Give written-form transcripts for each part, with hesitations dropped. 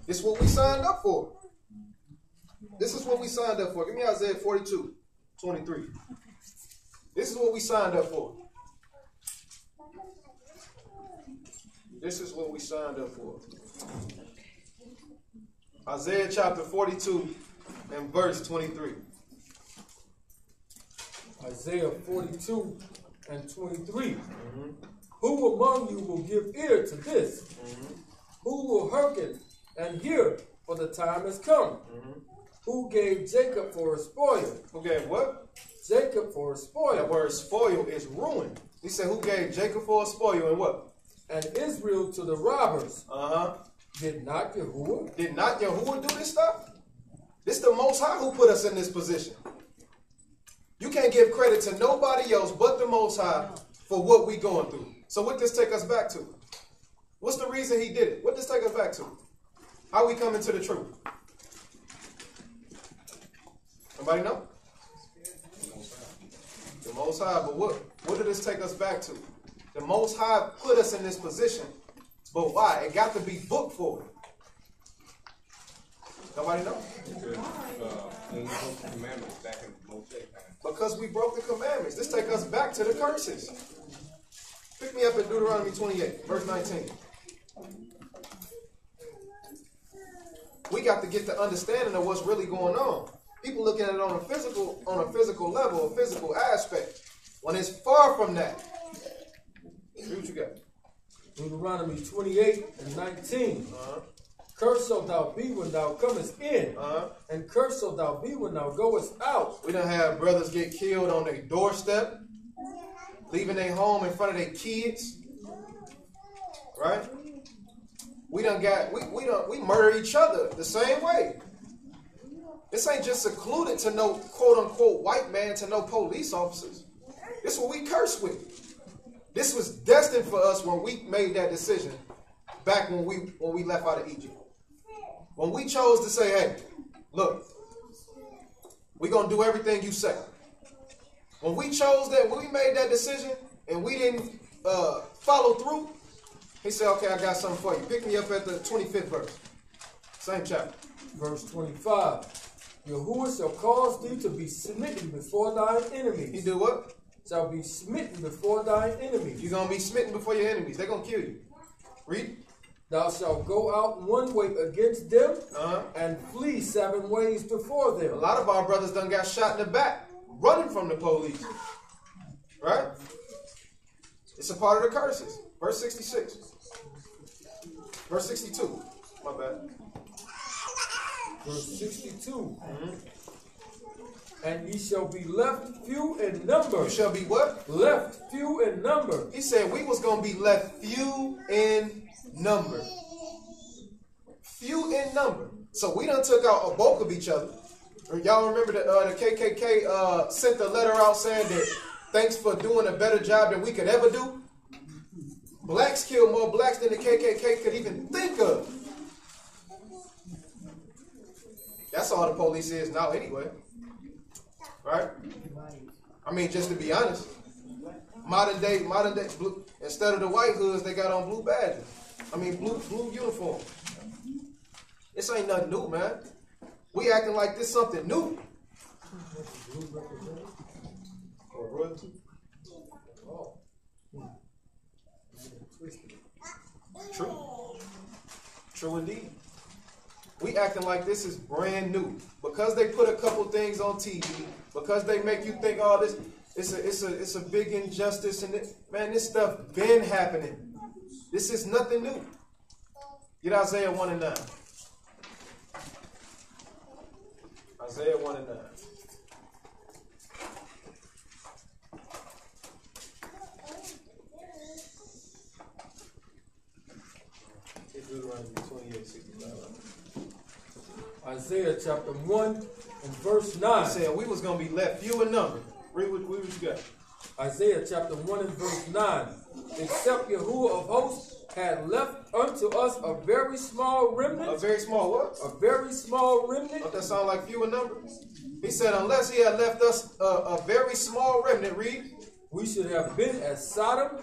This is what we signed up for. This is what we signed up for. Give me Isaiah 42:23. This is what we signed up for. This is what we signed up for. Isaiah chapter 42 and verse 23. Isaiah 42 and 23. Who among you will give ear to this? Who will hearken and hear? For the time has come. Who gave Jacob for a spoil? Who gave what? Jacob for a spoil. That word spoil is ruin. He said, who gave Jacob for a spoil and what? And Israel to the robbers. Uh-huh. Did not Yahuwah? Did not Yahuwah do this stuff? This the Most High who put us in this position. You can't give credit to nobody else but the Most High for what we going through. So what does this take us back to? What's the reason he did it? What does this take us back to? How we coming to the truth? Somebody know? The Most High. But what did this take us back to? The Most High put us in this position. But why? It got to be booked for it. Nobody know? Because we broke the commandments. This take us back to the curses. Pick me up at Deuteronomy 28, verse 19. We got to get the understanding of what's really going on. People looking at it on a physical level, a physical aspect, when it's far from that. See what you got? Deuteronomy 28 and 19. Cursed shalt thou be when thou comest in, and cursed shalt thou be when thou goest out. We done have brothers get killed on their doorstep, leaving their home in front of their kids. Right? We murder each other the same way. This ain't just secluded to no quote unquote white man, to no police officers. This is what we curse with. This was destined for us when we made that decision back when we left out of Egypt. When we chose to say, hey, look, we're going to do everything you say. When we chose that, when we made that decision and we didn't follow through, he said, okay, I got something for you. Pick me up at the 25th verse. Same chapter. Verse 25. Yahuwah shall cause thee to be smitten before thine enemies. He do what? Shall be smitten before thine enemies. You're going to be smitten before your enemies. They're going to kill you. Read. Thou shalt go out one way against them and flee 7 ways before them. A lot of our brothers done got shot in the back, running from the police. Right? It's a part of the curses. Verse 66. Verse 62. My bad. Verse 62. And ye shall be left few in number. You shall be what? Left few in number. He said we was going to be left few in number. Few in number. So we done took out a bulk of each other. Y'all remember that the KKK sent the letter out saying that thanks for doing a better job than we could ever do. Blacks killed more blacks than the KKK could even think of. That's all the police is now anyway. Right? I mean, just to be honest, modern day, blue, instead of the white hoods, they got on blue badges. I mean, blue uniform. This ain't nothing new, man. We acting like this something new. True. True indeed. We acting like this is brand new. Because they put a couple things on TV, because they make you think, oh, this it's a big injustice, and man, this stuff been happening. This is nothing new. Get Isaiah 1 and 9. Isaiah 1 and 9. Isaiah chapter 1 and verse 9. He said we was going to be left few in number. Read what you got. Isaiah chapter 1 and verse 9. Except Yahuwah of hosts had left unto us a very small remnant. A very small what? A very small remnant. Don't that sound like few in number? He said unless he had left us a very small remnant, read. We should have been as Sodom,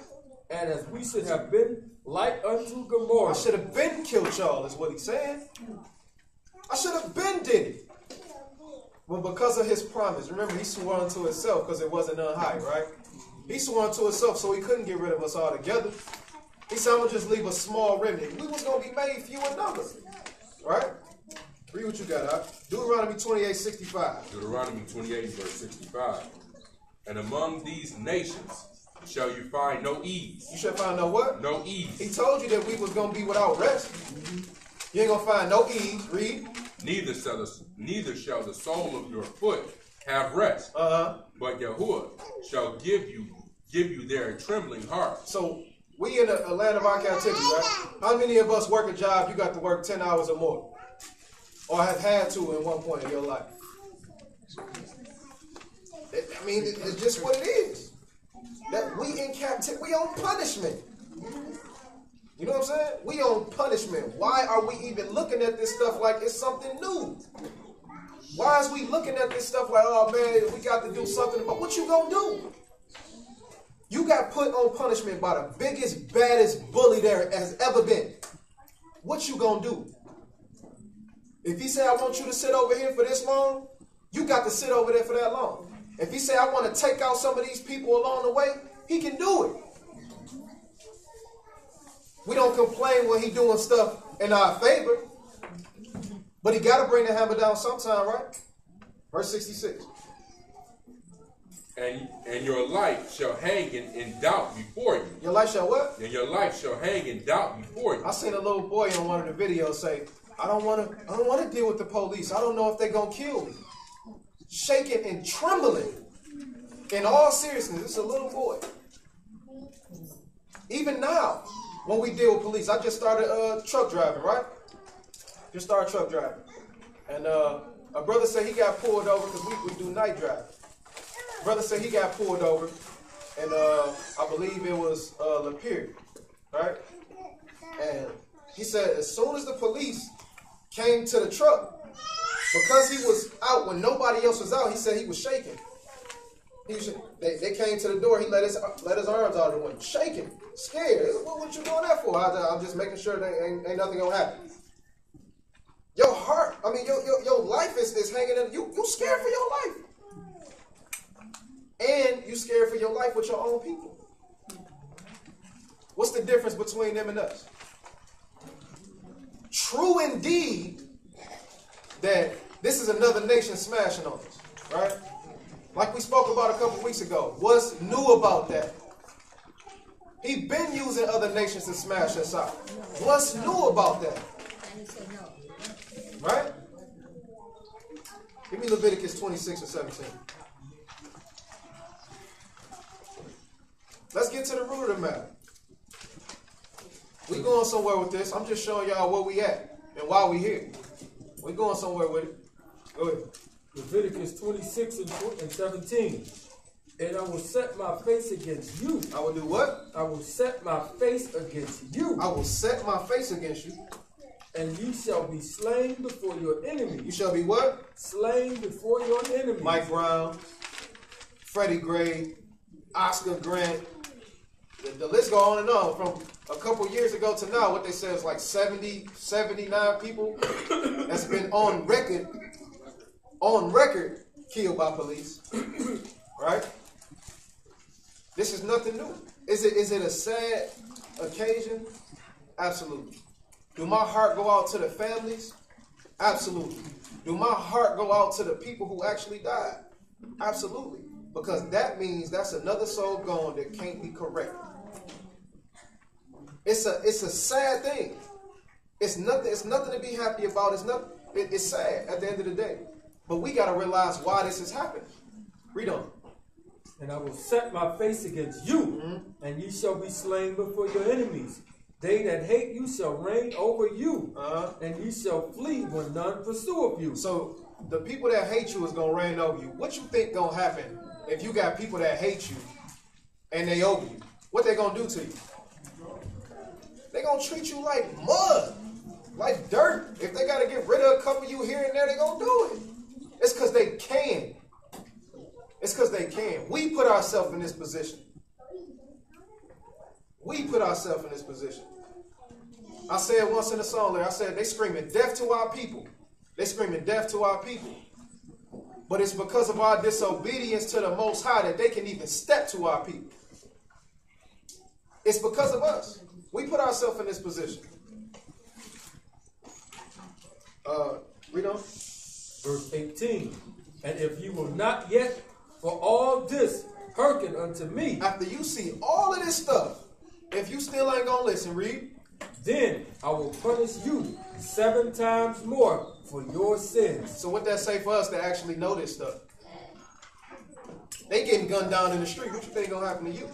and as we should have been like unto I Gomorrah. should have been killed y'all, is what he's saying. I should have been did it. But because of his promise, remember he swore unto himself because it wasn't none high, right? He swore unto himself so he couldn't get rid of us altogether. He said, I'm going to just leave a small remnant. We was going to be made few in number. Right? Read what you got, huh? Deuteronomy 28:65. Deuteronomy 28, verse 65. And among these nations shall you find no ease. You should find no what? No ease. He told you that we was going to be without rest. You ain't going to find no ease. Read. Neither shall the sole of your foot have rest. But Yahuwah shall give you there a trembling heart. So we in a land of our captivity, right? How many of us work a job you got to work 10 hours or more? Or have had to in one point in your life? I mean, it's just what it is. That we in captivity, we on punishment. You know what I'm saying? We on punishment. Why are we even looking at this stuff like it's something new? Why is we looking at this stuff like, oh man, we got to do something about what you gonna do? You got put on punishment by the biggest, baddest bully there has ever been. What you gonna do? If he say, I want you to sit over here for this long, you got to sit over there for that long. If he say, I want to take out some of these people along the way, he can do it. We don't complain when he doing stuff in our favor. But he got to bring the hammer down sometime, right? Verse 66. And your life shall hang in doubt before you. Your life shall what? And your life shall hang in doubt before you. I seen a little boy on one of the videos say, I don't want to deal with the police. I don't know if they're going to kill me. Shaking and trembling. In all seriousness, it's a little boy. Even now, when we deal with police, I just started truck driving, right? Just started truck driving. And a brother said he got pulled over because we do night driving. Brother said he got pulled over, and I believe it was Lapeer, right? And he said as soon as the police came to the truck, because he was out when nobody else was out, he said he was shaking. They came to the door. He let his arms out of the window, shaking, scared. What you doing that for? I'm just making sure that ain't nothing gonna happen. Your heart, I mean, your life is hanging in. You scared for your life, and you scared for your life with your own people. What's the difference between them and us? True indeed that this is another nation smashing on us, right? Like we spoke about a couple weeks ago. What's new about that? He been using other nations to smash us out. What's new about that? Right? Give me Leviticus 26 or 17. Let's get to the root of the matter. We going somewhere with this. I'm just showing y'all where we at and why we here. We going somewhere with it. Go ahead. Leviticus 26 and 17. And I will set my face against you. I will do what? I will set my face against you. I will set my face against you. And you shall be slain before your enemies. You shall be what? Slain before your enemies. Mike Brown, Freddie Gray, Oscar Grant. The list go on and on. From a couple years ago to now, what they say is like 70, 79 people that's been on record killed by police. Right? This is nothing new. Is it a sad occasion? Absolutely. Do my heart go out to the families? Absolutely. Do my heart go out to the people who actually died? Absolutely. Because that means that's another soul gone that can't be corrected. It's a sad thing. It's nothing to be happy about. It's sad at the end of the day. But we got to realize why this is happening. Read on. And I will set my face against you, and you shall be slain before your enemies. They that hate you shall reign over you, and you shall flee when none pursue of you. So the people that hate you is going to reign over you. What you think going to happen if you got people that hate you and they over you? What they going to do to you? They going to treat you like mud, like dirt. If they got to get rid of a couple of you here and there, they going to do it. It's because they can. It's because they can. We put ourselves in this position. We put ourselves in this position. I said once in the song there, I said they screaming death to our people. They screaming death to our people. But it's because of our disobedience to the Most High that they can even step to our people. It's because of us. We put ourselves in this position. Read on. Verse 18. And if you will not yet for all this hearken unto me. After you see all of this stuff, if you still ain't gonna listen, read. Then I will punish you 7 times more for your sins. So what that say for us to actually know this stuff? They getting gunned down in the street. What you think gonna happen to you?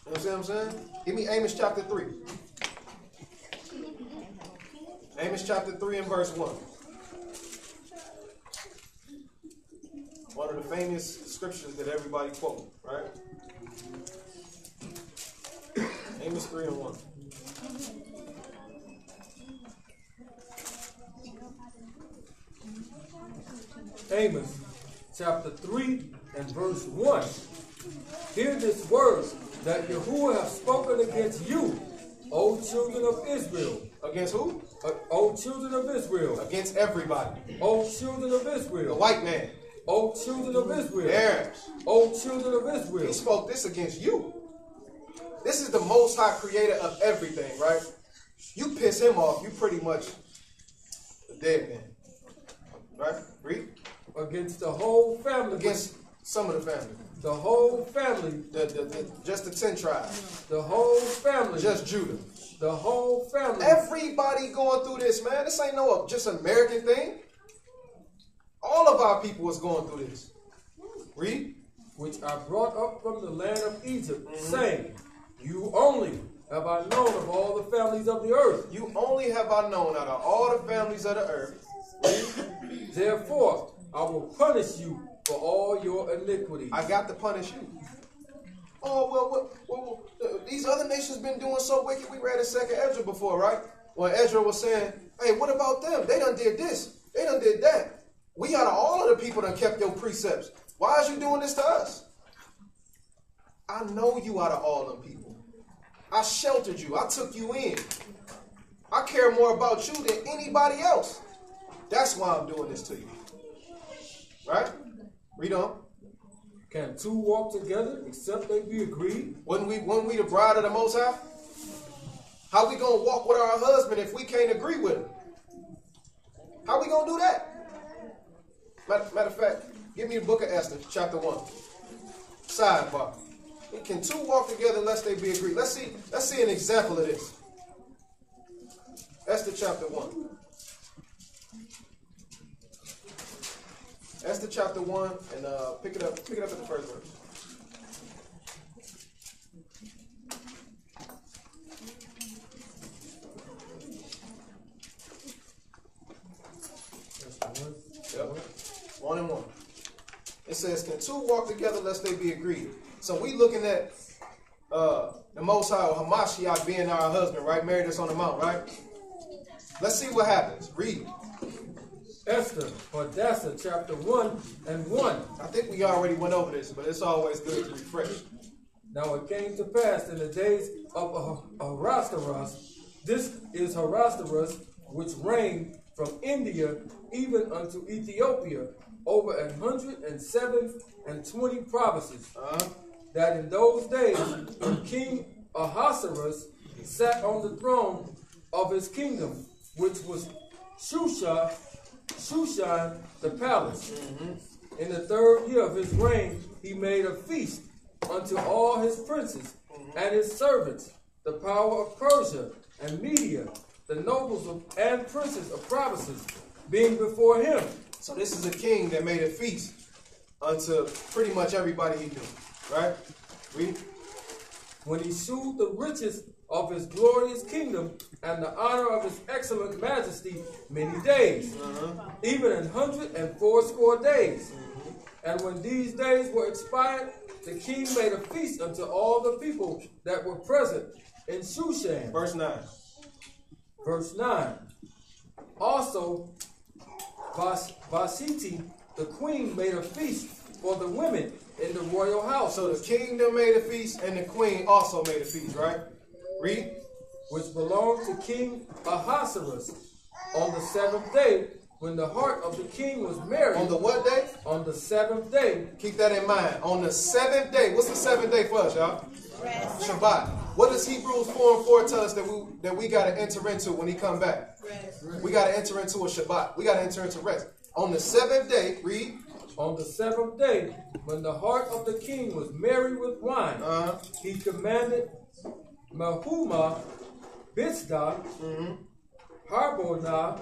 You know what I'm saying? Give me Amos chapter 3. Amos chapter 3 and verse 1. One of the famous scriptures that everybody quote, right? Amos 3 and 1. Amos chapter 3 and verse 1. Hear this word that Yahuwah hath spoken against you, O children of Israel. Against who? O children of Israel. Against everybody. O children of Israel. The white man. O children of Israel. The Arabs. O children of Israel. He spoke this against you. This is the Most High creator of everything, right? You piss him off, you pretty much a dead man. Right? Read. Against the whole family. Against some of the family. The whole family. Just the 10 tribes. The whole family. Just Judah. The whole family. Everybody going through this, man. This ain't no just American thing. All of our people is going through this. Read. Which I brought up from the land of Egypt, saying, you only have I known of all the families of the earth. You only have I known out of all the families of the earth. Therefore, I will punish you for all your iniquities. I got to punish you. Oh, well, these other nations been doing so wicked. We read in 2nd Ezra before, right? When Ezra was saying, hey, what about them? They done did this. They done did that. We out of all of the people that kept your precepts. Why is you doing this to us? I know you out of all them people. I sheltered you. I took you in. I care more about you than anybody else. That's why I'm doing this to you. Right? Read on. Can 2 walk together except they be agreed? When we the bride of the Most High? How we gonna walk with our husband if we can't agree with him? How we gonna do that? Matter of fact, give me the book of Esther, chapter 1. Sidebar. Can 2 walk together unless they be agreed? Let's see an example of this. Esther chapter 1. Esther chapter 1, and pick it up at the first verse. Yep. 1 and 1. It says, can 2 walk together lest they be agreed? So we looking at the Most High, or Hamashiach, being our husband, right? Married us on the mount, right? Let's see what happens. Read. Esther, Hadassah, chapter 1 and 1. I think we already went over this, but it's always good to refresh. Now it came to pass in the days of Ahasuerus, this is Ahasuerus, which reigned from India even unto Ethiopia, over 127 provinces, that in those days when King Ahasuerus sat on the throne of his kingdom, which was Shushan the palace. In the 3rd year of his reign, he made a feast unto all his princes and his servants, the power of Persia and Media, the nobles and princes of provinces, being before him. So this is a king that made a feast unto pretty much everybody he knew, right? Read. When he shewed the riches of his glorious kingdom and the honor of his excellent majesty many days, even 180 days. And when these days were expired, the king made a feast unto all the people that were present in Shushan. Verse 9. Verse 9. Also, Vashti, the queen, made a feast for the women in the royal house. So the kingdom made a feast and the queen also made a feast, right? Read. which belonged to King Ahasuerus, on the 7th day, when the heart of the king was merry. On the what day? On the 7th day. Keep that in mind. On the 7th day. What's the 7th day for us, y'all? Shabbat. What does Hebrews 4:4 tell us that we got to enter into when he come back? Rest. We got to enter into a Shabbat. We got to enter into rest. On the 7th day, read. On the 7th day, when the heart of the king was merry with wine, he commanded Mehumah, Biztha, Harbonah,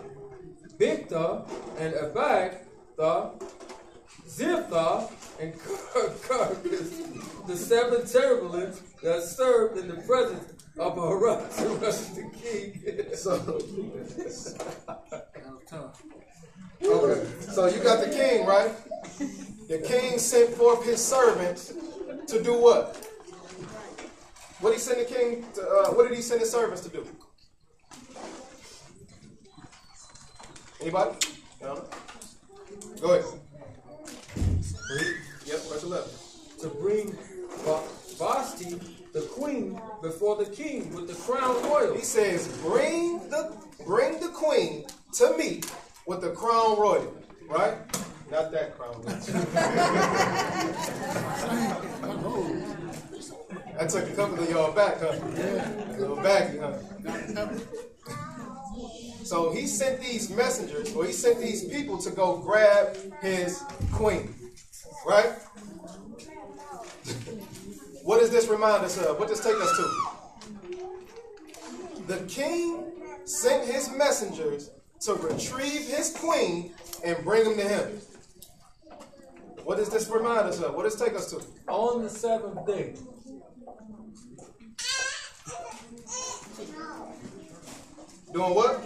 Bigtha, and Abagtha, Ziphtha, and Carcass, the 7 cherubims that served in the presence of Ahasuerus the king. Okay, so you got the king, right? The king sent forth his servants to do what? What did he send the king to? What did he send his servants to do? Anybody? No? Go ahead. Read. Yep, verse 11. To bring Vashti, the queen, before the king with the crown royal. He says, bring the queen to me with the crown royal. Right? Not that crown royal. I took a couple of y'all back, huh? A little baggy, huh? So he sent these messengers, or he sent these people to go grab his queen. Right? What does this remind us of? What does this take us to? The king sent his messengers to retrieve his queen and bring them to him. What does this remind us of? What does this take us to? On the 7th day. Doing what?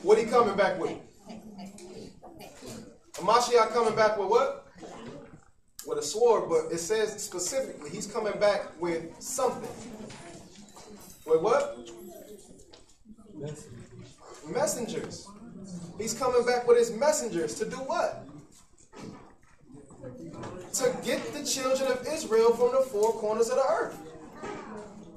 What he coming back with? Mashiach coming back with what? With a sword, but it says specifically he's coming back with something. With what? Messengers. He's coming back with his messengers to do what? To get the children of Israel from the 4 corners of the earth.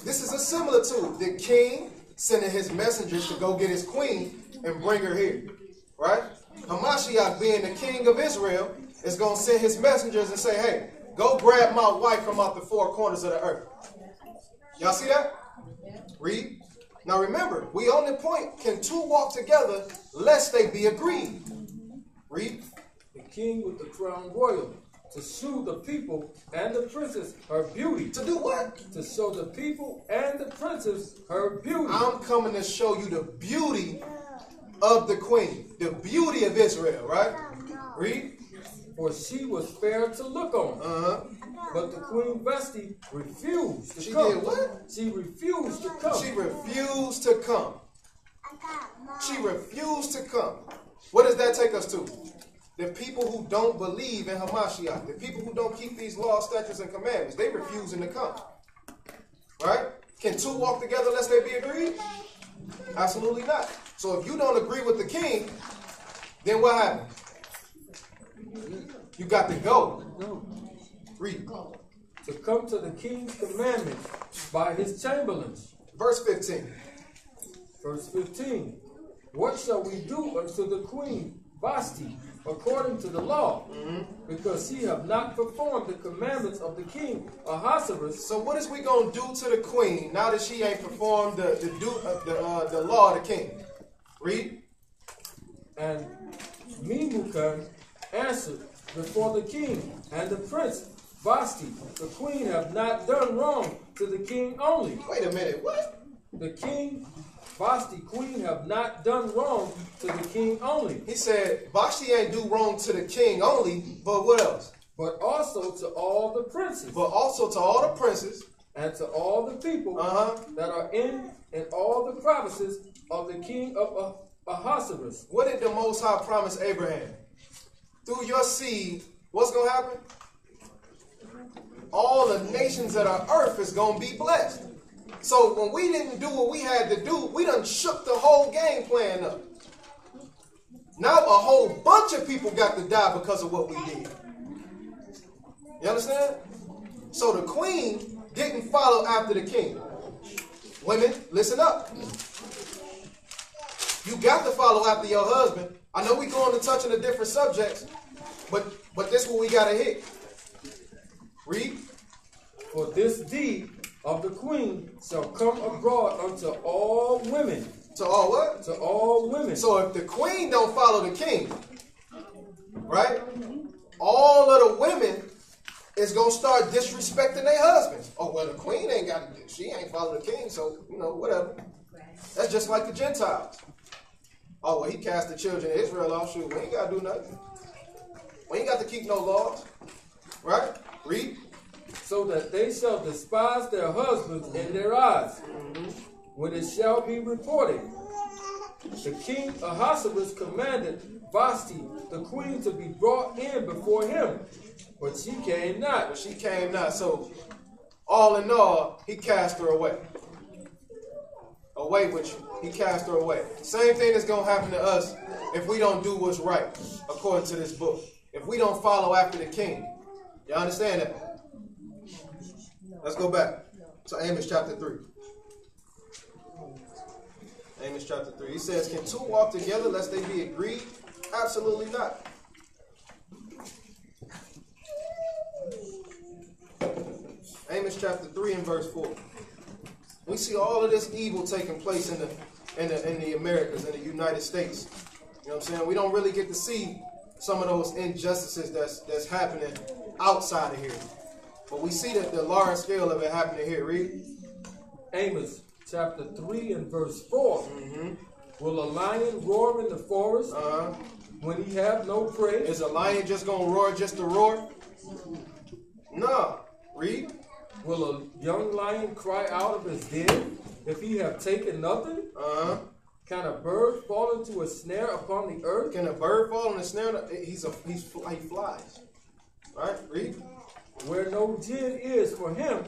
This is a similitude. The king sending his messengers to go get his queen and bring her here. Right? Hamashiach, being the king of Israel, is going to send his messengers and say, hey, go grab my wife from out the 4 corners of the earth. Y'all see that? Read. Now remember, we on the point, can 2 walk together lest they be agreed? Read. The king with the crown royal, to shew the people and the princess her beauty. To do what? To show the people and the princess her beauty. I'm coming to show you the beauty of the queen, the beauty of Israel, right? Read. For she was fair to look on. But the queen Vashti refused to come. She did what? She refused to come. She refused to come. She refused to come. What does that take us to? The people who don't believe in Hamashiach, the people who don't keep these laws, statutes, and commandments, they refusing to come. Right? Can 2 walk together lest they be agreed? Absolutely not. So if you don't agree with the king, then what happened? You got to go. Read. To come to the king's commandment by his chamberlains. Verse 15. Verse 15. What shall we do unto the queen Vashti according to the law? Because she have not performed the commandments of the king Ahasuerus. So what is we going to do to the queen now that she ain't performed the law of the king? Read. And Memucan answered before the king and the prince Vashti, the queen have not done wrong to the king only. Wait a minute, what? The king Vashti, queen, have not done wrong to the king only. He said, Vashti ain't do wrong to the king only, but what else? But also to all the princes. But also to all the princes. And to all the people that are in all the provinces of the king of Ahasuerus. What did the Most High promise Abraham? Through your seed, what's going to happen? All the nations of the earth is going to be blessed. So when we didn't do what we had to do, we done shook the whole game plan up. Now a whole bunch of people got to die because of what we did. You understand? So the queen didn't follow after the king. Women, listen up. You got to follow after your husband. I know we going to touch on the different subjects, but this is what we got to hit. Read. For this deed of the queen shall come abroad unto all women. To all what? To all women. So if the queen don't follow the king, right? All of the women is going to start disrespecting their husbands. Oh, well, the queen ain't got to do. She ain't follow the king, so, whatever. That's just like the Gentiles. Oh, well, he cast the children of Israel off. Shoot, we ain't got to do nothing. We ain't got to keep no laws. Right? Read. So that they shall despise their husbands in their eyes, when it shall be reported. The king Ahasuerus commanded Vashti, the queen, to be brought in before him, but she came not. But she came not. So, all in all, he cast her away. Away with you. He cast her away. Same thing is going to happen to us if we don't do what's right, according to this book. If we don't follow after the king. You understand that? Let's go back to Amos chapter 3. Amos chapter 3. He says, can two walk together lest they be agreed? Absolutely not. Amos chapter 3 and verse 4. We see all of this evil taking place in the Americas, in the United States. You know what I'm saying? We don't really get to see some of those injustices that's happening outside of here. But we see that the large scale of it happening here. Read. Amos chapter 3 and verse 4. Will a lion roar in the forest when he have no prey? Is a lion just going to roar just to roar? No. Read. Will a young lion cry out of his den if he have taken nothing? Can a bird fall into a snare upon the earth? Can a bird fall in a snare? He flies. Right? Read. Where no gin is for him,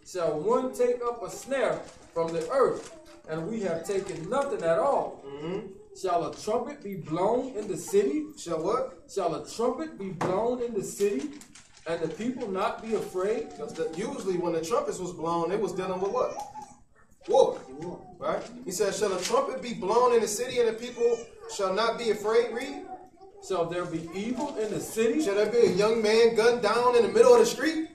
shall one take up a snare from the earth, and we have taken nothing at all. Shall a trumpet be blown in the city? Shall what? Shall a trumpet be blown in the city, and the people not be afraid? Usually when the trumpets was blown, it was dealing with what? War. Right? He says, shall a trumpet be blown in the city, and the people shall not be afraid? Read. Shall there be evil in the city? Shall there be a young man gunned down in the middle of the street?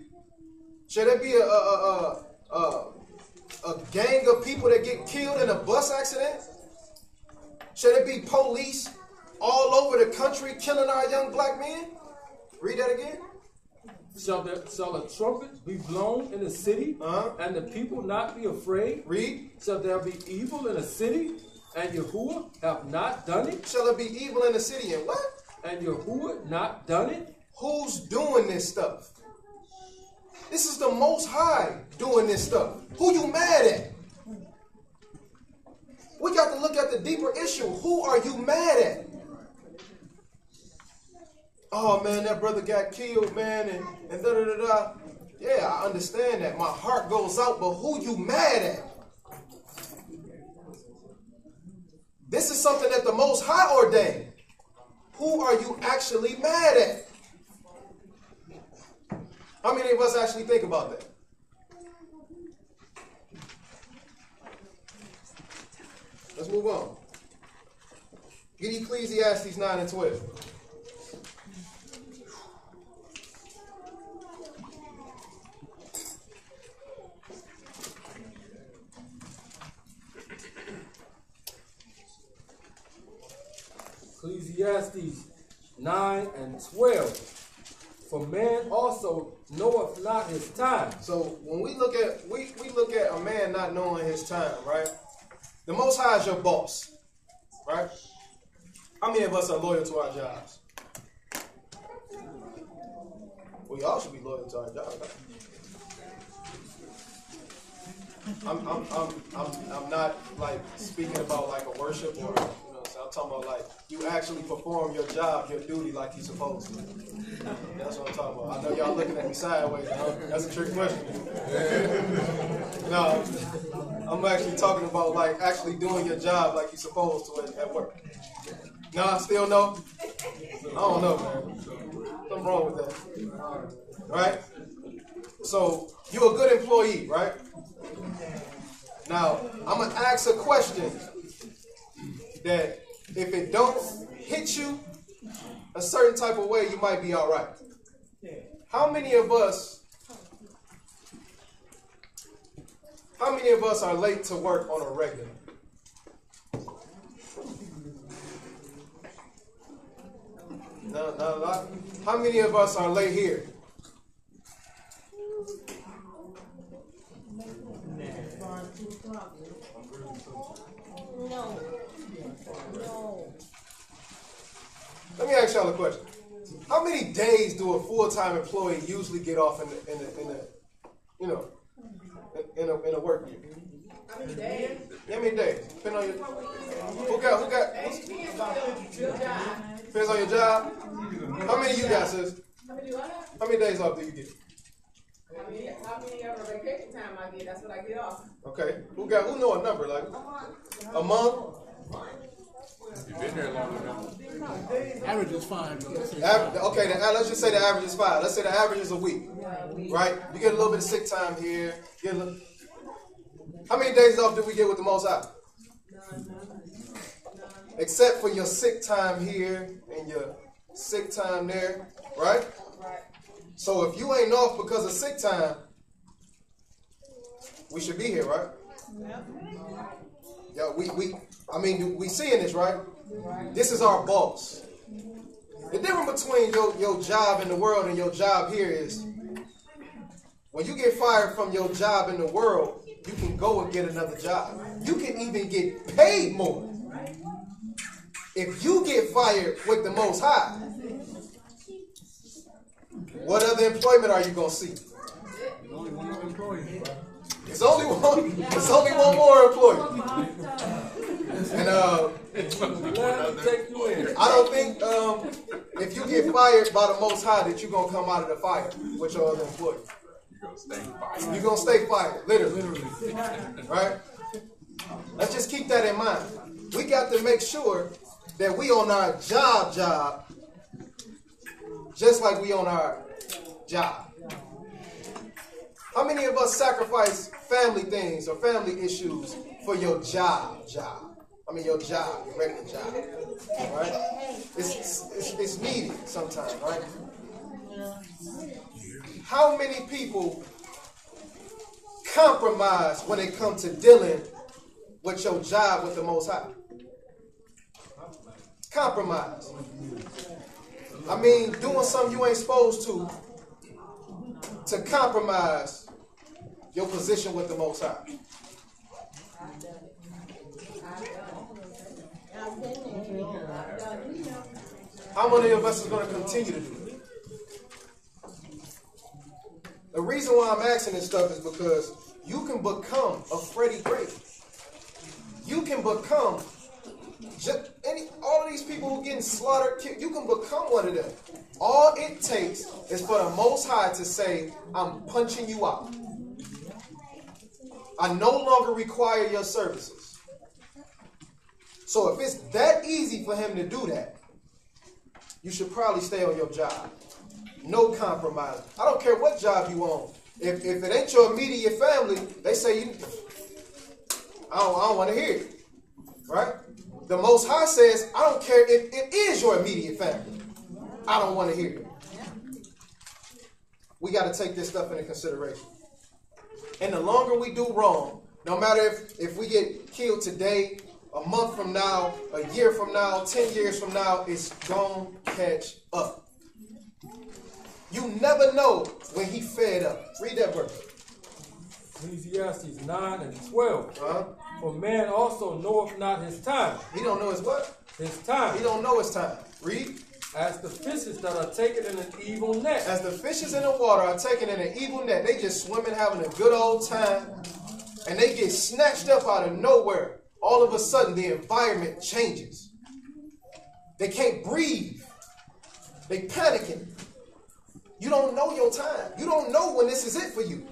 Shall there be a gang of people that get killed in a bus accident? Shall there be police all over the country killing our young black men? Read that again. Shall a trumpet be blown in the city, and the people not be afraid? Read. Shall there be evil in the city, and Yahuwah have not done it? Shall there be evil in the city, and what? And Yahuwah not done it? Who's doing this stuff? This is the Most High doing this stuff. Who you mad at? We got to look at the deeper issue. Who are you mad at? Oh, man, that brother got killed, man, and da-da-da-da. Yeah, I understand that. My heart goes out, but who you mad at? This is something that the Most High ordained. Who are you actually mad at? How many of us actually think about that? Let's move on. Get Ecclesiastes 9 and 12. Ecclesiastes 9 and 12. For man also knoweth not his time. So when we look at we look at a man not knowing his time, right? The Most High is your boss, right? How many of us are loyal to our jobs? We all should be loyal to our jobs. Right? I'm not like speaking about like a worship or I'm talking about like you actually perform your job, your duty like you're supposed to. That's what I'm talking about. I know y'all looking at me sideways. That's a trick question. No, I'm actually talking about like actually doing your job like you're supposed to at work. Nah, still no? I don't know, man. Something wrong with that. Right? So you're a good employee, right? Now, I'm going to ask a question that if it don't hit you a certain type of way, you might be all right. How many of us are late to work on a regular? No, not a lot. How many of us are late here? No. Let me ask y'all a question. How many days do a full-time employee usually get off in a work year? How many days? How many days? Depends on your who got depends on your job. How many you got, sis? How many days off do you get? How many of a vacation time I get? That's what I get off. Okay. Who know a number? Like a month? You've been there long enough. Average is fine. Okay, let's just say the average is 5. Let's say the average is a week. Right? You get a little bit of sick time here. How many days off do we get with the Most High? Except for your sick time here and your sick time there. Right? So if you ain't off because of sick time, we should be here, right? Yeah, we seeing this, right? This is our boss. The difference between your job in the world and your job here is when you get fired from your job in the world, you can go and get another job. You can even get paid more. If you get fired with the Most High, what other employment are you going to see? There's only one more employee. It's only one more employee. And I don't think if you get fired by the Most High that you're going to come out of the fire with your other employee. You're going to stay fired, literally. Right? Let's just keep that in mind. We got to make sure that we on our job just like we on our job. How many of us sacrifice family things or family issues for your job? I mean your job, your regular job, right? It's needed sometimes, right? How many people compromise when it comes to dealing with your job with the Most High? Compromise. I mean, doing something you ain't supposed to compromise your position with the Most High. How many of us is going to continue to do it? The reason why I'm asking this stuff is because you can become a Freddie Gray. You can become all of these people who are getting slaughtered, you can become one of them. All it takes is for the Most High to say, I'm punching you out. I no longer require your services. So if it's that easy for him to do that, you should probably stay on your job. No compromise. I don't care what job you on. If it ain't your immediate family, they say, I don't want to hear it. Right? The Most High says, I don't care if it is your immediate family. I don't want to hear it. We got to take this stuff into consideration. And the longer we do wrong, no matter if we get killed today, a month from now, a year from now, 10 years from now, it's gonna catch up. You never know when he fed up. Read that verse. Ecclesiastes 9 and 12. For man also knoweth not his time. He don't know his what? His time. He don't know his time. Read. As the fishes that are taken in an evil net. As the fishes in the water are taken in an evil net. They just swimming, having a good old time. And they get snatched up out of nowhere. All of a sudden, the environment changes. They can't breathe. They panicking. You don't know your time. You don't know when this is it for you.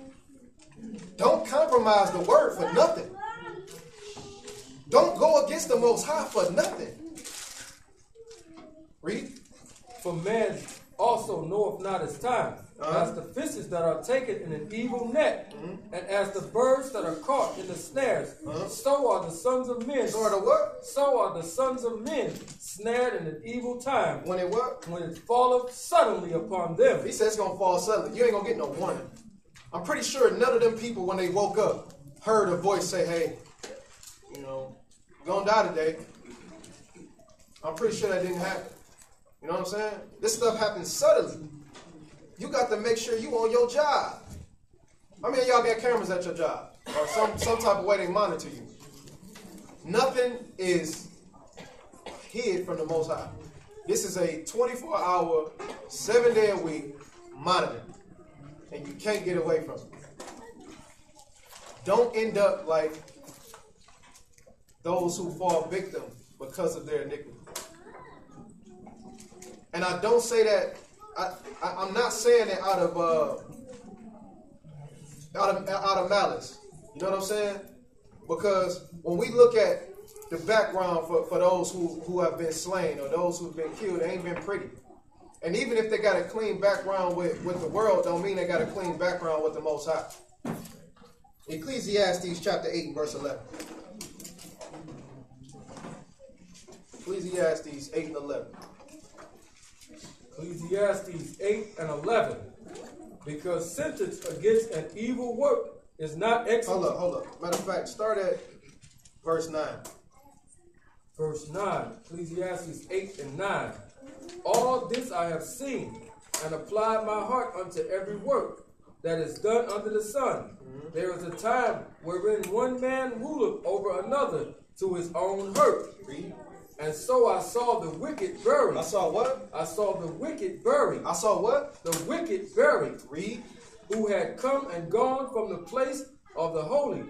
Don't compromise the word for nothing. Don't go against the Most High for nothing. Read. For man also knoweth not his time. As the fishes that are taken in an evil net, and as the birds that are caught in the snares, so are the sons of men. So are the what? So are the sons of men snared in an evil time. When it what? When it falleth suddenly upon them. He says it's going to fall suddenly. You ain't going to get no warning. I'm pretty sure none of them people, when they woke up, heard a voice say, hey, you know, you're going to die today. I'm pretty sure that didn't happen. You know what I'm saying? This stuff happens suddenly. You got to make sure you on your job. How many of y'all got cameras at your job? Or some type of way they monitor you? Nothing is hid from the Most High. This is a 24-hour, 7-day-a-week monitoring. And you can't get away from it. Don't end up like those who fall victim because of their iniquity. And I don't say that, I'm not saying it out of malice. You know what I'm saying? Because when we look at the background for those who have been slain or those who've been killed, it ain't been pretty. And even if they got a clean background with the world, don't mean they got a clean background with the Most High. Ecclesiastes chapter 8, verse 11. Ecclesiastes 8 and 11. Ecclesiastes 8 and 11. Because sentence against an evil work is not executed. Hold up. Matter of fact, start at verse 9. Verse 9. Ecclesiastes 8 and 9. All this I have seen, and applied my heart unto every work that is done under the sun. There is a time wherein one man ruleth over another to his own hurt. Read. And so I saw the wicked buried. I saw what? I saw the wicked buried. I saw what? The wicked buried. Read. Who had come and gone from the place of the holy.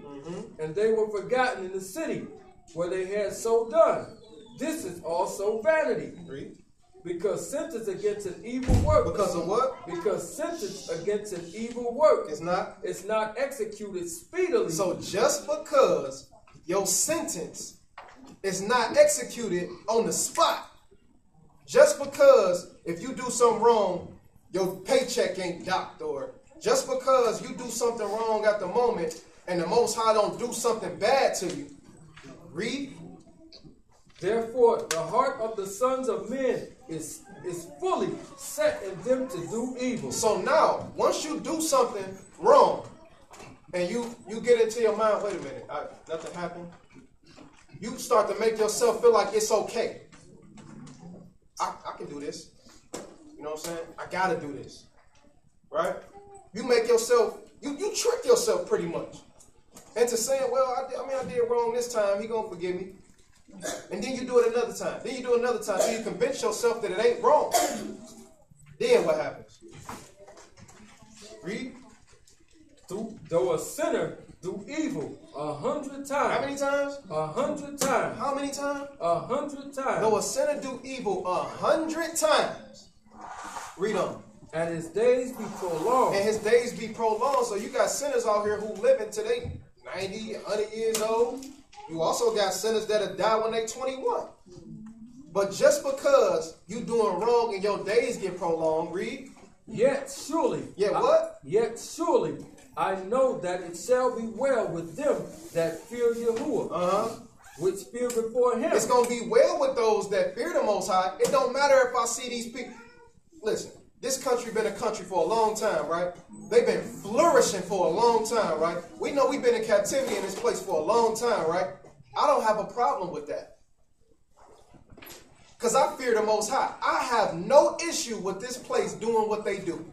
And they were forgotten in the city where they had so done. This is also vanity. Read. Because sentence against an evil work. Because of what? Because sentence against an evil work. It's not. It's not executed speedily. So just because your sentence is not executed on the spot, just because if you do something wrong, your paycheck ain't docked, or just because you do something wrong at the moment and the Most High don't do something bad to you, read. Therefore, the heart of the sons of men is fully set in them to do evil. So now, once you do something wrong, and you get into your mind, wait a minute, nothing happened. You start to make yourself feel like it's okay. I can do this. You know what I'm saying? I gotta do this. Right? You make yourself, you trick yourself pretty much into saying, well, I did wrong this time, he gonna forgive me. And then you do it another time. Then you do it another time. So you convince yourself that it ain't wrong. Then what happens? Read. Though a sinner do evil 100 times. How many times? 100 times. How many times? 100 times. Though a sinner do evil 100 times. Read on. And his days be prolonged. And his days be prolonged. So you got sinners out here who live until they 90, 100 years old. You also got sinners that'll die when they 21. But just because you doing wrong and your days get prolonged, read. Yet surely. Yet surely I know that it shall be well with them that fear Yahuwah. Which fear before him. It's going to be well with those that fear the Most High. It don't matter if I see these people. Listen, this country been a country for a long time, right? They've been flourishing for a long time, right? We know we've been in captivity in this place for a long time, right? I don't have a problem with that. Because I fear the Most High. I have no issue with this place doing what they do.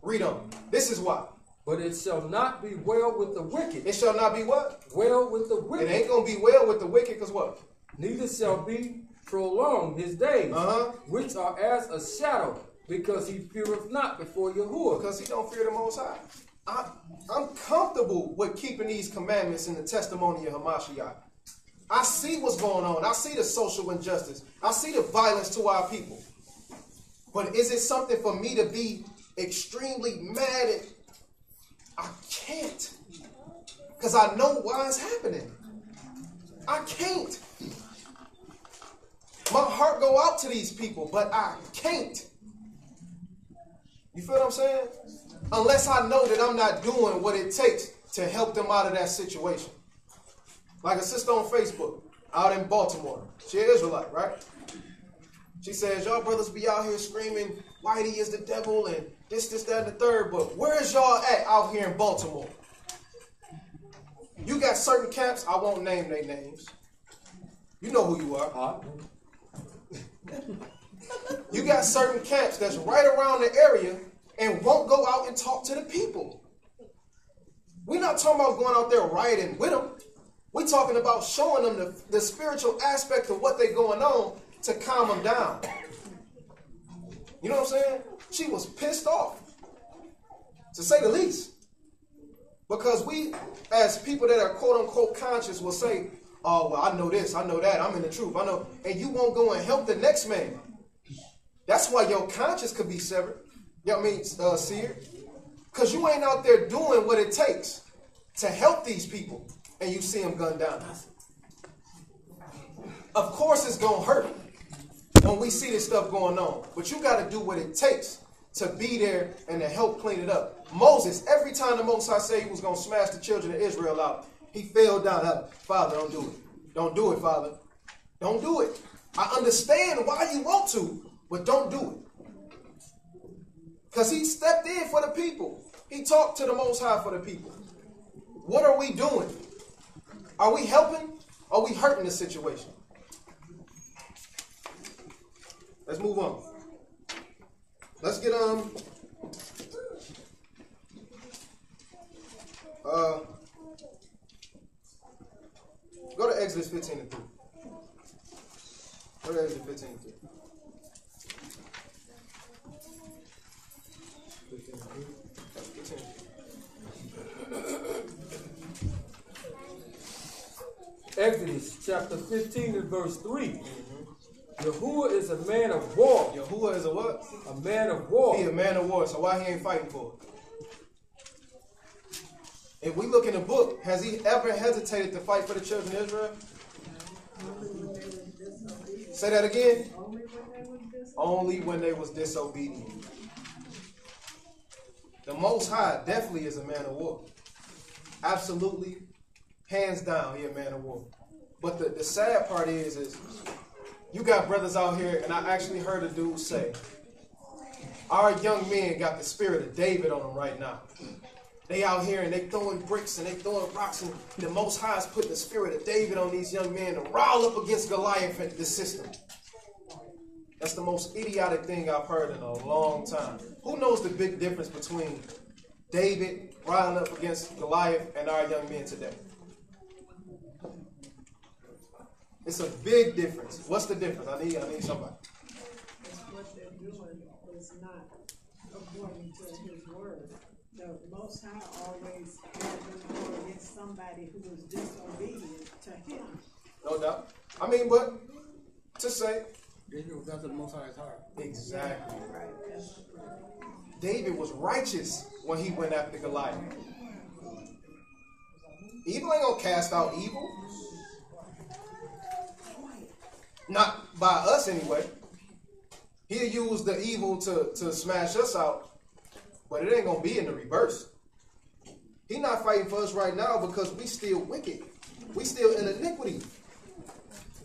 Read on. This is why. But it shall not be well with the wicked. It shall not be what? Well with the wicked. It ain't going to be well with the wicked because what? Neither shall be prolonged his days, which are as a shadow, because he feareth not before Yahuwah. Because he don't fear the Most High. I'm comfortable with keeping these commandments in the testimony of Hamashiach. I see what's going on. I see the social injustice. I see the violence to our people. But is it something for me to be extremely mad at? I can't. Because I know why it's happening. I can't. My heart go out to these people, but I can't. You feel what I'm saying? Unless I know that I'm not doing what it takes to help them out of that situation. Like a sister on Facebook out in Baltimore. She an Israelite, right? She says, y'all brothers be out here screaming, Whitey is the devil and this, that, and the third. But where is y'all at out here in Baltimore? You got certain camps, I won't name their names. You know who you are. You got certain camps that's right around the area and won't go out and talk to the people. We're not talking about going out there rioting with them. We're talking about showing them the spiritual aspect of what they're going on to calm them down. You know what I'm saying? She was pissed off, to say the least. Because we, as people that are quote-unquote conscious, will say, oh, well, I know this, I know that, I'm in the truth, I know. And you won't go and help the next man. That's why your conscience could be severed. You know what I mean? Seared. Because you ain't out there doing what it takes to help these people. And you see them gunned down. Of course it's going to hurt when we see this stuff going on. But you got to do what it takes to be there and to help clean it up. Moses, every time the Most High said he was going to smash the children of Israel out, he fell down. Father, don't do it. Don't do it, Father. Don't do it. I understand why you want to, but don't do it. Because he stepped in for the people. He talked to the Most High for the people. What are we doing? Are we helping? Or are we hurting the situation? Let's move on. Let's get go to Exodus 15:3. Go to Exodus 15:3. Exodus chapter 15 and verse 3. Yahuwah is a man of war. Yahuwah is a what? A man of war. He a man of war, so why he ain't fighting for it? If we look in the book, has he ever hesitated to fight for the children of Israel? Say that again. Only when they was disobedient. The Most High definitely is a man of war. Absolutely. Hands down, he a man of war. But the sad part is you got brothers out here, and I actually heard a dude say, our young men got the spirit of David on them right now. They out here and they throwing bricks and they throwing rocks, and the Most High is putting the spirit of David on these young men to rile up against Goliath and the system. That's the most idiotic thing I've heard in a long time. Who knows the big difference between David riling up against Goliath and our young men today? It's a big difference. What's the difference? I need somebody. What they're doing is not according to his word. The Most High always had them go against somebody who was disobedient to him. No doubt. I mean, but to say. Israel was after the Most High's heart. Exactly. Right. David was righteous when he went after Goliath. Evil ain't gonna cast out evil. Not by us anyway. He'll use the evil to smash us out, but it ain't gonna be in the reverse. He's not fighting for us right now because we still wicked. We still in iniquity.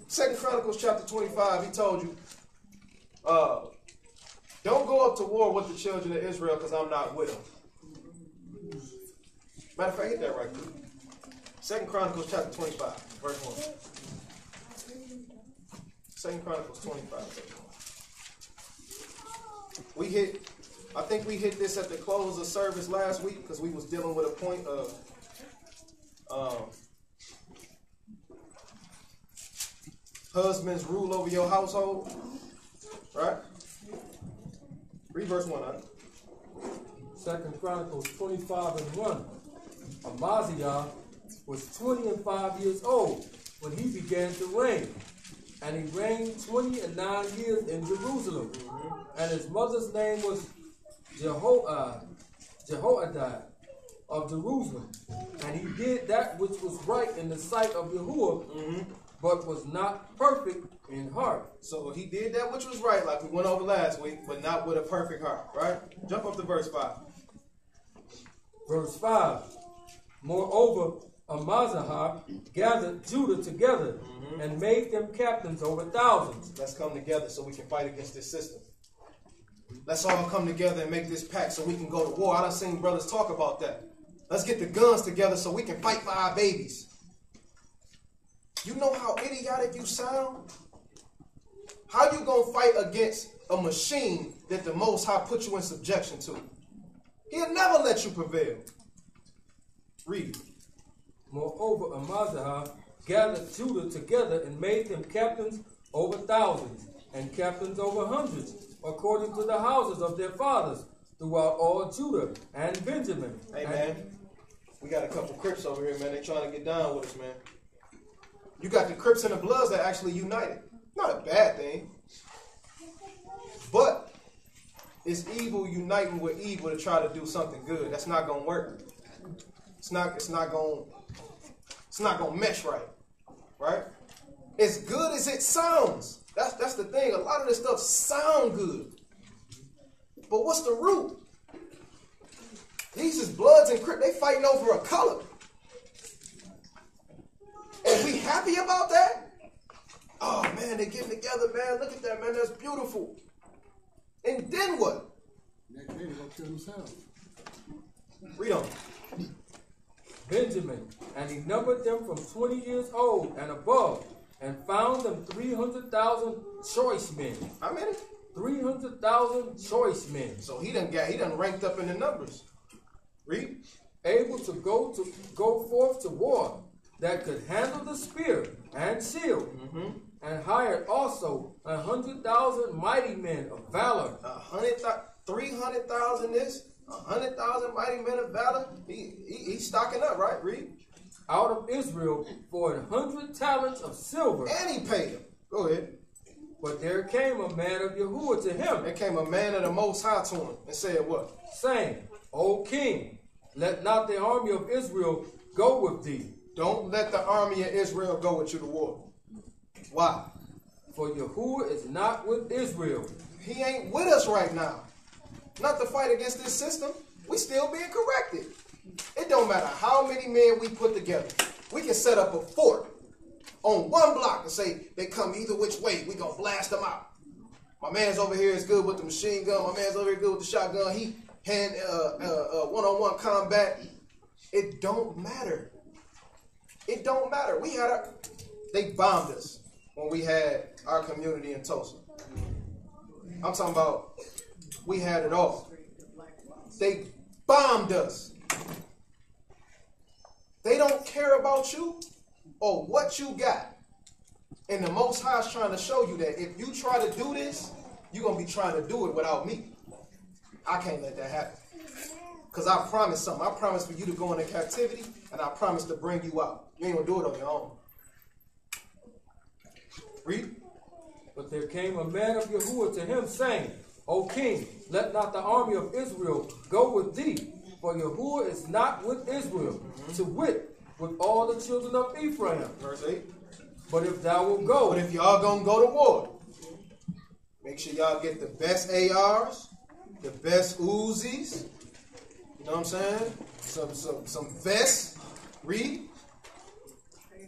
2 Chronicles chapter 25, he told you, don't go up to war with the children of Israel because I'm not with them. Matter of fact, hit that right quick. 2 Chronicles chapter 25, verse 1. 2 Chronicles 25, verse 1. I think we hit this at the close of service last week because we was dealing with a point of husbands rule over your household, right? Read verse 1, huh? 2 Chronicles 25 and 1. Amaziah was 25 years old when he began to reign. And he reigned 29 years in Jerusalem. And his mother's name was Jehoiada of Jerusalem. And he did that which was right in the sight of Yahuwah but was not perfect in heart. So he did that which was right, like we went over last week, but not with a perfect heart, right? Jump up to verse 5. Verse 5. Moreover, Amaziah gathered Judah together and made them captains over thousands. Let's come together so we can fight against this system. Let's all come together and make this pact so we can go to war. I done seen brothers talk about that. Let's get the guns together so we can fight for our babies. You know how idiotic you sound? How you gonna fight against a machine that the Most High put you in subjection to? He'll never let you prevail. Read. Moreover, Amaziah gathered Judah together and made them captains over thousands and captains over hundreds, according to the houses of their fathers, throughout all Judah and Benjamin. Hey, man, we got a couple Crips over here, man. They trying to get down with us, man. You got the Crips and the Bloods that actually united. Not a bad thing. But it's evil uniting with evil to try to do something good. That's not going to work. It's not going to mesh right. Right? As good as it sounds. That's the thing. A lot of this stuff sound good. But what's the root? These is Bloods and Crips. They fighting over a color. And we happy about that? Oh, man, they getting together, man. Look at that, man. That's beautiful. And then what? Next day they go kill themselves. Read on. Benjamin, and he numbered them from 20 years old and above, and found them 300,000 choice men. How many? 300,000 choice men. So he done ranked up in the numbers. Read. Able to go forth to war, that could handle the spear and shield, and hired also 100,000 mighty men of valor. 300,000 this, 100,000 mighty men of valor. He's stocking up, right? Read. Out of Israel for 100 talents of silver. And he paid him. Go ahead. But there came a man of Yahuwah to him. There came a man of the Most High to him and said what? Saying, O king, let not the army of Israel go with thee. Don't let the army of Israel go with you to war. Why? For Yahuwah is not with Israel. He ain't with us right now. Not to fight against this system. We still being corrected. It don't matter how many men we put together. We can set up a fort on one block and say they come either which way. We gonna blast them out. My man's over here is good with the machine gun. My man's over here good with the shotgun. He hand one-on-one combat. It don't matter. It don't matter. They bombed us when we had our community in Tulsa. I'm talking about we had it all. They bombed us. They don't care about you or what you got. And the Most High is trying to show you that if you try to do this, you're going to be trying to do it without me. I can't let that happen. Because I promised something. I promised for you to go into captivity, and I promised to bring you out. You ain't going to do it on your own. Read. But there came a man of Yahuwah to him, saying, O king, let not the army of Israel go with thee, for Yahuwah is not with Israel, to wit, with all the children of Ephraim. Verse 8. But if thou wilt go. But if y'all gonna go to war, make sure y'all get the best ARs, the best Uzis. You know what I'm saying? Some vests. Read.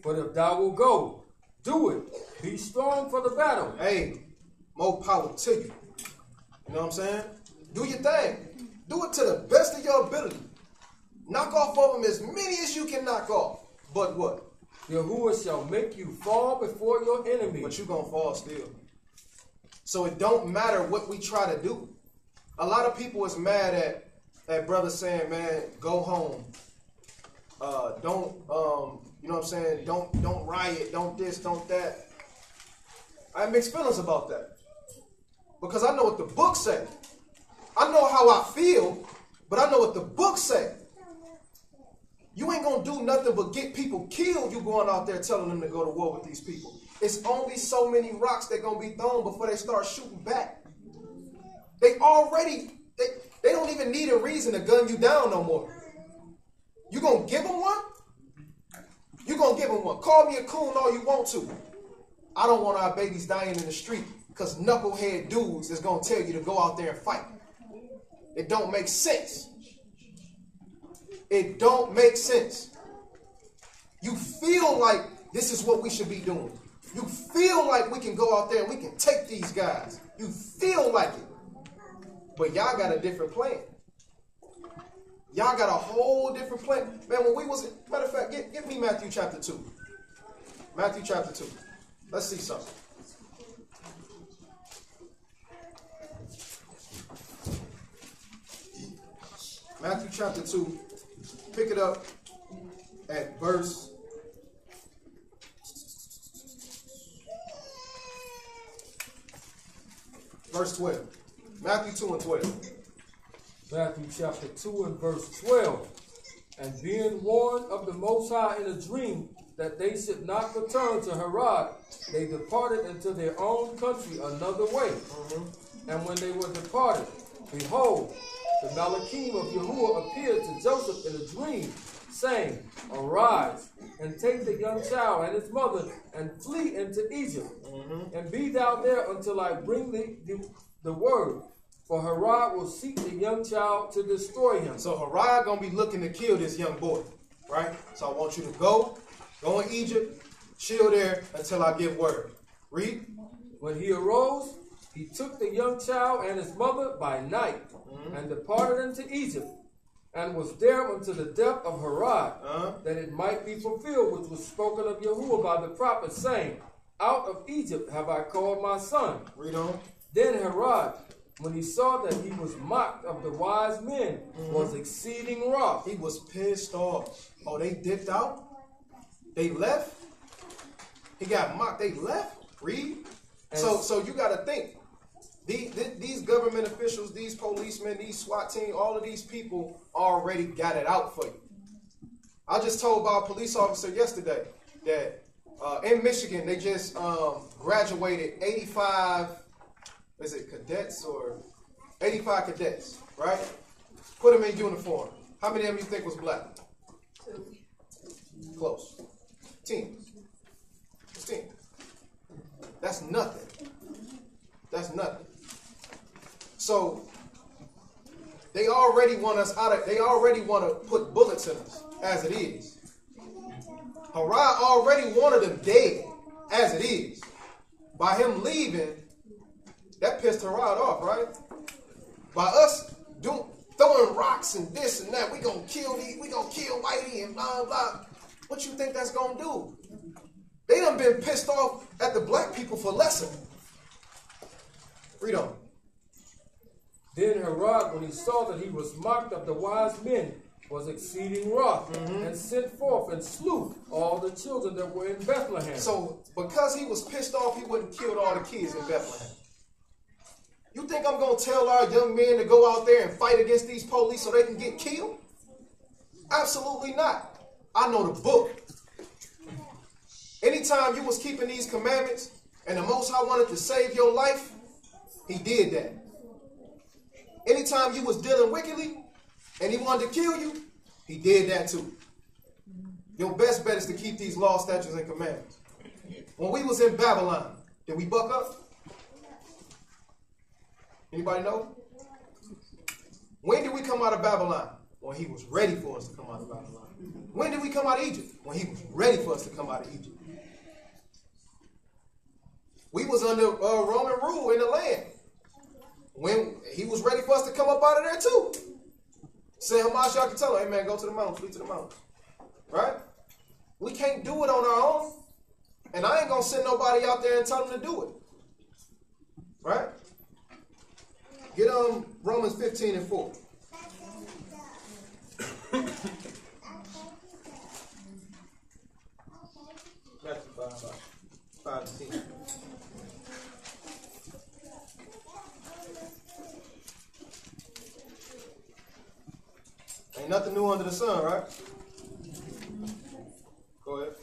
But if thou wilt go, do it. Be strong for the battle. Hey, more power to you. You know what I'm saying? Do your thing. Do it to the best of your ability. Knock off of them as many as you can knock off. But what? Yahuwah shall make you fall before your enemy. But you're going to fall still. So it don't matter what we try to do. A lot of people is mad at brothers saying, man, go home. Don't, you know what I'm saying? Don't riot. Don't this, don't that. I have mixed feelings about that. Because I know what the book say. I know how I feel, but I know what the book say. You ain't going to do nothing but get people killed. You going out there telling them to go to war with these people. It's only so many rocks that going to be thrown before they start shooting back. They don't even need a reason to gun you down no more. You going to give them one? You You're going to give them one. Call me a coon all you want to. I don't want our babies dying in the street because knucklehead dudes is going to tell you to go out there and fight. It don't make sense. It don't make sense. You feel like this is what we should be doing. You feel like we can go out there and we can take these guys. You feel like it. But y'all got a different plan. Y'all got a whole different plan. Man, when we was, matter of fact, give me Matthew chapter 2. Matthew chapter 2. Let's see something. Matthew chapter 2. Pick it up at verse 12. Matthew 2 and 12. Matthew chapter 2 and verse 12. And being warned of the Most High in a dream that they should not return to Herod, they departed into their own country another way. And when they were departed, behold, the Malachim of Yahuwah appeared to Joseph in a dream, saying, Arise, and take the young child and his mother, and flee into Egypt, and be thou there until I bring the word. For Herod will seek the young child to destroy him. So Herod gonna be looking to kill this young boy, right? So I want you to go in Egypt, chill there until I give word. Read. When he arose, he took the young child and his mother by night, and departed into Egypt, and was there until the death of Herod, that it might be fulfilled which was spoken of Yahuwah by the prophet, saying, Out of Egypt have I called my son. Read on. Then Herod, when he saw that he was mocked of the wise men, was exceeding wroth. He was pissed off. Oh, they dipped out? They left? He got mocked. They left? Read. So you got to think. These government officials, these policemen, these SWAT team, all of these people already got it out for you. I just told by a police officer yesterday that in Michigan, they just graduated 85, is it cadets or 85 cadets, right? Put them in uniform. How many of them you think was black? 2. Close. 10. It's 10. That's nothing. That's nothing. So they already want us out of, they already want to put bullets in us as it is. Herod already wanted them dead as it is. By him leaving, that pissed Herod off, right? By us throwing rocks and this and that, we gonna kill Whitey and blah blah. What you think that's gonna do? They done been pissed off at the black people for lesson. Read on. Then Herod, when he saw that he was mocked of the wise men, was exceeding wroth, and sent forth and slew all the children that were in Bethlehem. So, because he was pissed off, he wouldn't kill all the kids in Bethlehem. You think I'm going to tell our young men to go out there and fight against these police so they can get killed? Absolutely not. I know the book. Anytime you was keeping these commandments and the Most High wanted to save your life, he did that. Anytime you was dealing wickedly and he wanted to kill you, he did that too. Your best bet is to keep these laws, statutes, and commandments. When we was in Babylon, did we buck up? Anybody know? When did we come out of Babylon? When he was ready for us to come out of Babylon. When did we come out of Egypt? When he was ready for us to come out of Egypt. We was under Roman rule in the land. When he was ready for us to come up out of there too. Say Hamas, y'all can tell him, hey man, go to the mountains, flee to the mountains. Right? We can't do it on our own. And I ain't going to send nobody out there and tell them to do it. Right? Get Romans 15 and 4. Matthew 5 and 10. Ain't nothing new under the sun, right? Go ahead.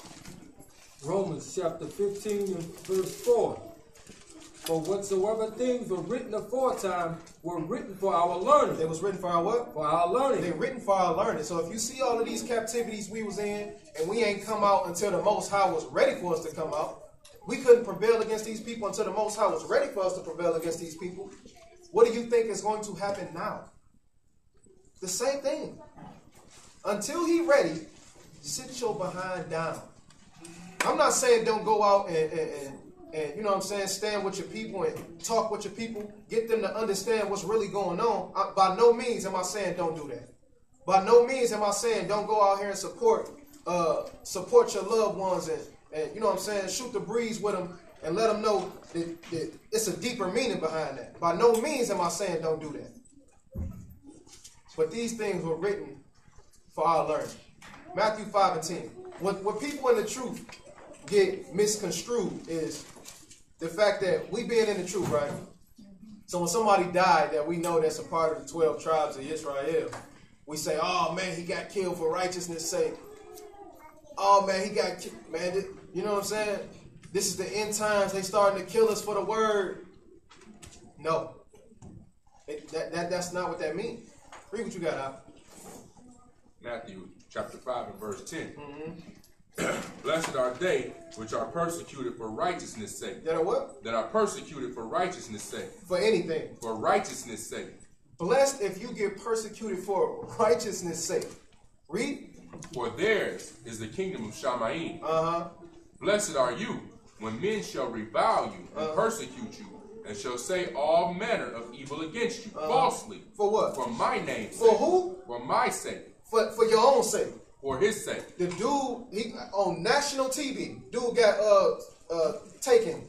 Romans chapter 15 and verse 4. For whatsoever things were written aforetime were written for our learning. It was written for our what? For our learning. They're written for our learning. So if you see all of these captivities we was in, and we ain't come out until the Most High was ready for us to come out, we couldn't prevail against these people until the Most High was ready for us to prevail against these people. What do you think is going to happen now? The same thing. Until he ready, sit your behind down. I'm not saying don't go out and you know what I'm saying, stand with your people and talk with your people, get them to understand what's really going on. By no means am I saying don't do that. By no means am I saying don't go out here and support your loved ones and you know what I'm saying, shoot the breeze with them and let them know that it's a deeper meaning behind that. By no means am I saying don't do that. But these things were written for our learning. Matthew 5 and 10. What people in the truth get misconstrued is the fact that we being in the truth, right? So when somebody died that we know that's a part of the 12 tribes of Israel, we say, oh man, he got killed for righteousness' sake. Oh man, he got killed. Man, you know what I'm saying? This is the end times. They starting to kill us for the word. No. That's not what that means. Read what you got out. Matthew chapter 5 and verse 10. Blessed are they which are persecuted for righteousness' sake. That are what? That are persecuted for righteousness' sake. For anything. For righteousness' sake. Blessed if you get persecuted for righteousness' sake. Read. For theirs is the kingdom of Shamayim. Blessed are you when men shall revile you and persecute you, and shall say all manner of evil against you falsely. For what? For my name's sake. For sake. who? For my sake. For your own sake. For his sake. The dude, he on national TV, dude got taken.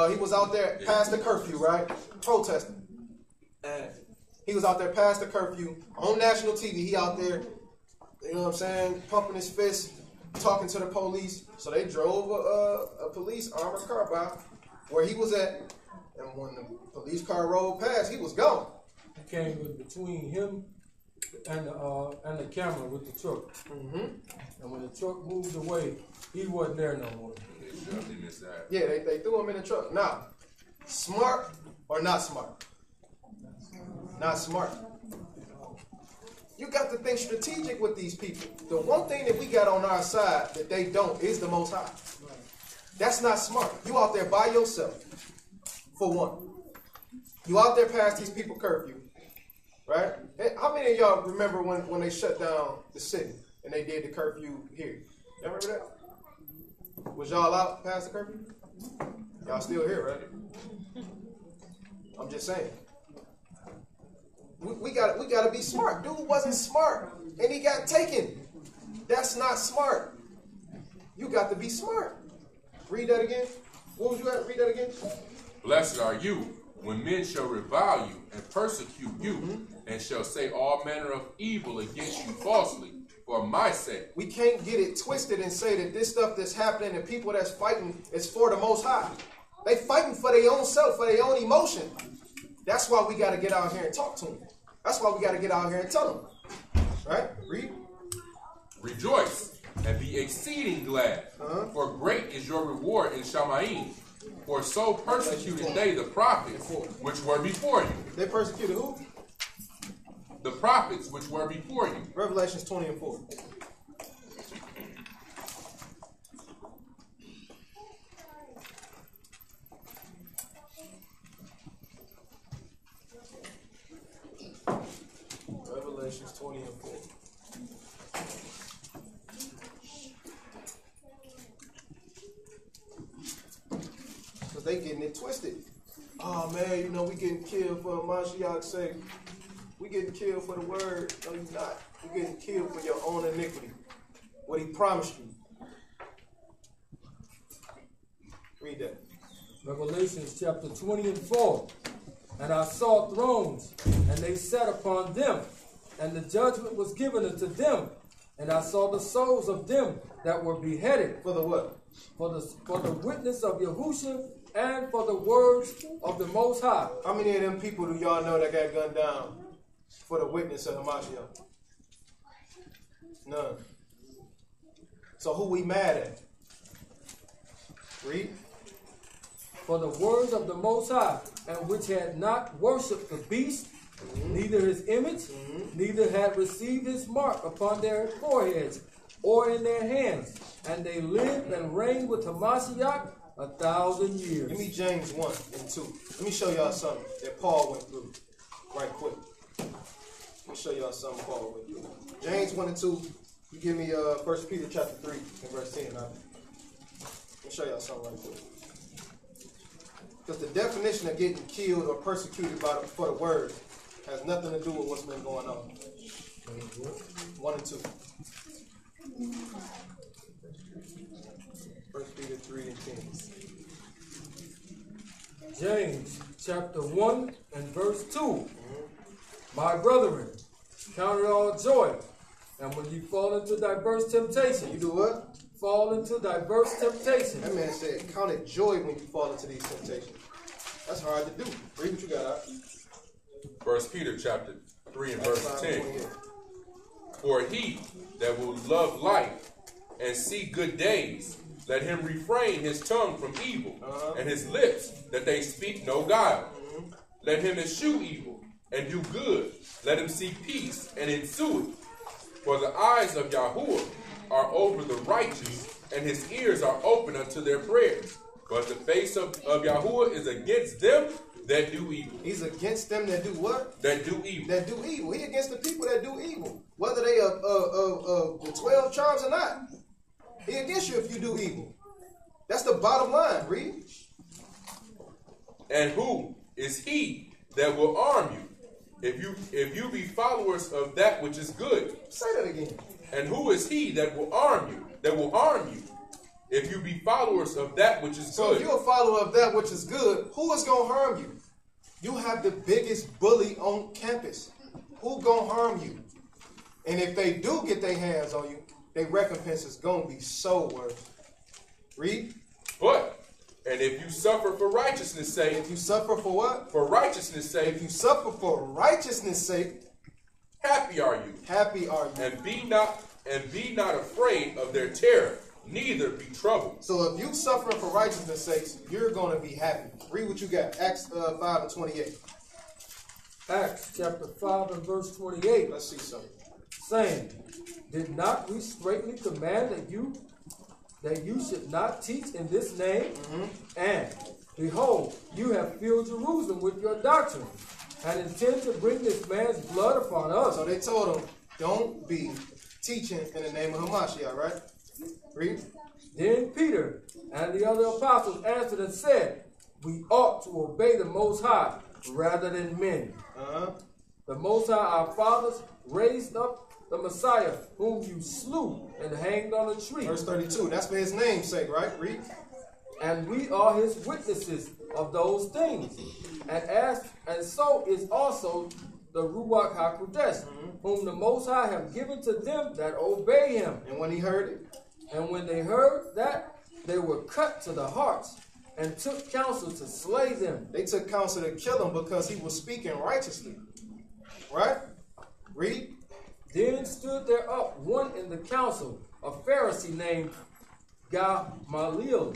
He was out there past the curfew, right? Protesting. And he was out there past the curfew on national TV. He out there, you know what I'm saying, pumping his fist, talking to the police. So they drove a police armored car by where he was at. And when the police car rolled past, he was gone. He came between him and the camera with the truck. And when the truck moved away, he wasn't there no more. Yeah, they threw him in the truck. Now, smart or not smart? Not smart. You got to think strategic with these people. The one thing that we got on our side that they don't is the Most High. That's not smart. You out there by yourself, for one. You out there past these people curfew, right? How many of y'all remember when they shut down the city and they did the curfew here? Y'all remember that? Was y'all out past the curfew? Y'all still here, right? I'm just saying. We gotta be smart. Dude wasn't smart, and he got taken. That's not smart. You got to be smart. Read that again. What was you at? Read that again. Blessed are you when men shall revile you and persecute you, and shall say all manner of evil against you falsely for my sake. We can't get it twisted and say that this stuff that's happening and people that's fighting is for the Most High. They fighting for their own self, for their own emotion. That's why we got to get out here and talk to them. That's why we got to get out here and tell them. Right? Read. Rejoice and be exceeding glad, for great is your reward in Shamayim. For so persecuted they the prophets which were before you. They persecuted who? The prophets which were before you. Revelations 20 and 4. Revelations 20 and 4. Because they getting it twisted. Oh man, you know, we getting killed for Mashiach's sake. We getting killed for the word. No, you're not. You're getting killed for your own iniquity. What he promised you. Read that. Revelations chapter 20 and 4. And I saw thrones, and they sat upon them, and the judgment was given unto them. And I saw the souls of them that were beheaded. For the what? For the witness of Yahushua and for the words of the Most High. How many of them people do y'all know that got gunned down for the witness of Hamashiach? None. So who we mad at? Read. for the words of the Most High, and which had not worshipped the beast, neither his image, neither had received his mark upon their foreheads or in their hands. And they lived and reigned with Hamashiach 1,000 years. Give me James 1 and 2. Let me show y'all something that Paul went through right quick. Let me show y'all something Paul went through. James 1 and 2. You give me 1 Peter chapter 3 and verse 10. Let me show y'all something right quick. Because the definition of getting killed or persecuted for the word has nothing to do with what's been going on. 1 and 2. 1 Peter 3 and 10. James chapter 1 and verse 2. My brethren, count it all joy, and when you fall into diverse temptation. You do what? Fall into diverse temptation. That man said, count it joy when you fall into these temptations. That's hard to do. Read what you got out. 1 Peter chapter 3 and verse 10. For he that will love life and see good days, let him refrain his tongue from evil, and his lips that they speak no guile. Let him eschew evil and do good. Let him see peace and ensue it. For the eyes of Yahuwah are over the righteous, and his ears are open unto their prayers. But the face of Yahuwah is against them that do evil. He's against them that do what? That do evil. That do evil. He against the people that do evil. Whether they are the 12 tribes or not. He against you if you do evil. That's the bottom line. Read. And who is he that will arm you? If you be followers of that which is good. Say that again. And who is he that will arm you? That will harm you? If you be followers of that which is So good. if you're a follower of that which is good, who is going to harm you? You have the biggest bully on campus. Who going to harm you? And if they do get their hands on you, their recompense is going to be so worth. Read. But, and if you suffer for righteousness' sake. If you suffer for what? For righteousness' sake. If you suffer for righteousness' sake. Happy are you. Happy are you. And be not afraid of their terror, neither be troubled. So if you suffering for righteousness' sake, you're going to be happy. Read what you got. Acts 5 and 28. Acts chapter 5 and verse 28. Let's see something. Saying, did not we straitly command that you should not teach in this name? And behold, you have filled Jerusalem with your doctrine, and intend to bring this man's blood upon us. So they told him, don't be teaching in the name of Hamashiach, right? Read. Then Peter and the other apostles answered and said, we ought to obey the Most High rather than men. The Most High, our fathers, raised up the Messiah, whom you slew and hanged on a tree. Verse 32. That's for his name's sake, right? Read. And we are his witnesses of those things. And so is also the Ruach HaKodesh, whom the Most High have given to them that obey him. And when he heard it? And when they heard that, they were cut to the hearts and took counsel to slay them. They took counsel to kill him because he was speaking righteously. Right? Read. Then stood there up one in the council, a Pharisee named Gamaliel,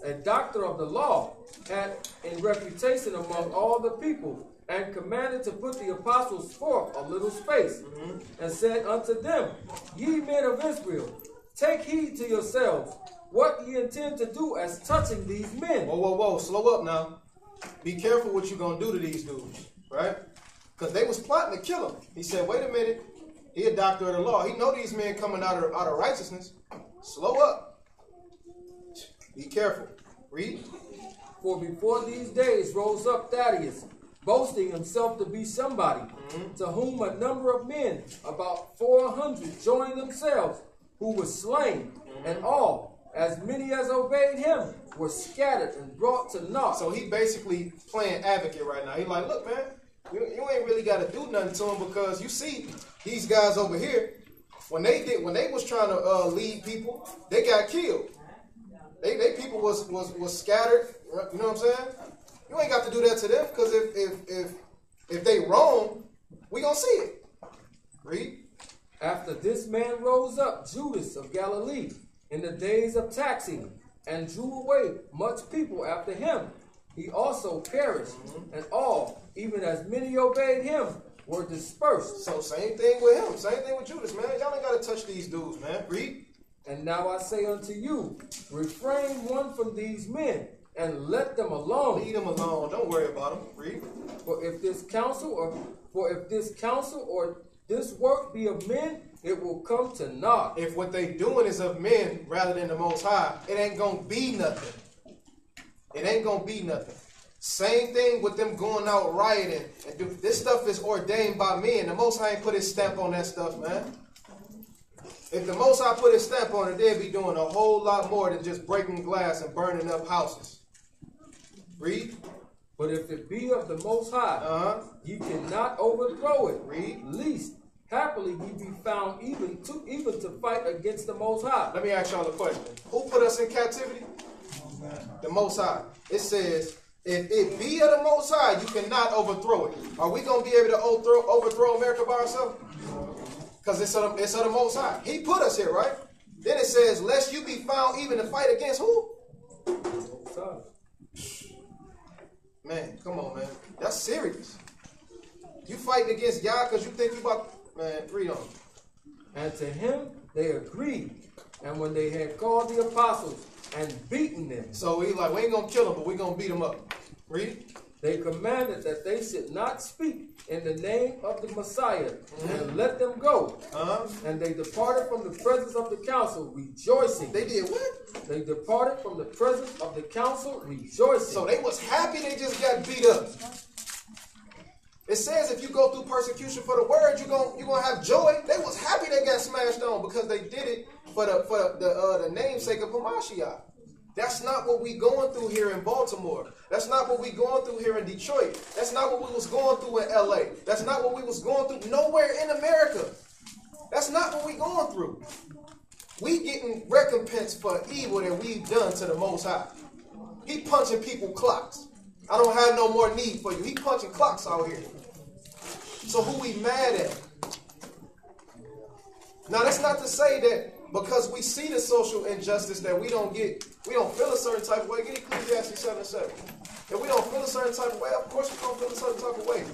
a doctor of the law, had in reputation among all the people, and commanded to put the apostles forth a little space, and said unto them, ye men of Israel, take heed to yourselves, what ye intend to do as touching these men. Whoa, whoa, whoa, slow up now. Be careful what you're going to do to these dudes, right? Because they was plotting to kill him. He said, wait a minute. He a doctor of the law. He know these men coming out of righteousness. Slow up. Be careful. Read. For before these days rose up Thaddeus, boasting himself to be somebody, to whom a number of men, about 400, joined themselves, who were slain, and all, as many as obeyed him, were scattered and brought to naught. So he basically playing advocate right now. He like, look, man, you ain't really got to do nothing to him because you see these guys over here, when they was trying to lead people, they got killed. They people was scattered. You know what I'm saying? You ain't got to do that to them because if they wrong, we gonna see it. Read. After this man rose up Judas of Galilee in the days of taxing, and drew away much people after him. He also perished, and all, even as many obeyed him, were dispersed. So same thing with him. Same thing with Judas, man. Y'all ain't got to touch these dudes, man. Read. And now I say unto you, refrain one from these men, and let them alone. Leave them alone. Don't worry about them. Read. For if this counsel or this work be of men, it will come to naught. If what they doing is of men rather than the Most High, it ain't going to be nothing. It ain't going to be nothing. Same thing with them going out rioting. And this stuff is ordained by men. The Most High ain't put his stamp on that stuff, man. If the Most High put his stamp on it, they'd be doing a whole lot more than just breaking glass and burning up houses. Read. But if it be of the Most High, ye cannot overthrow it. Read. Least happily ye be found even to fight against the Most High. Let me ask y'all a question. Who put us in captivity? The Most High. It says, if it be of the Most High, you cannot overthrow it. Are we going to be able to overthrow America by ourselves? Because it's of the Most High. He put us here, right? Then it says, lest you be found even to fight against who? Man, come on, man. That's serious. You fighting against Yah because you think you about... Man, read on. And to him they agreed. And when they had called the apostles and beaten them. So he like, we ain't going to kill them, but we going to beat them up. Read. They commanded that they should not speak in the name of the Messiah, and let them go. And they departed from the presence of the council, rejoicing. They did what? They departed from the presence of the council, rejoicing. So they was happy they just got beat up. It says if you go through persecution for the word, you're gonna have joy. They was happy they got smashed on because they did it for the namesake of Hamashiach. That's not what we going through here in Baltimore. That's not what we going through here in Detroit. That's not what we was going through in LA. That's not what we was going through nowhere in America. That's not what we going through. We getting recompense for evil that we've done to the Most High. He punching people clocks. I don't have no more need for you. He punching clocks out here. So who we mad at? Now that's not to say that because we see the social injustice that we don't feel a certain type of way. Get Ecclesiastes 7:7. If we don't feel a certain type of way, of course we're going to feel a certain type of way.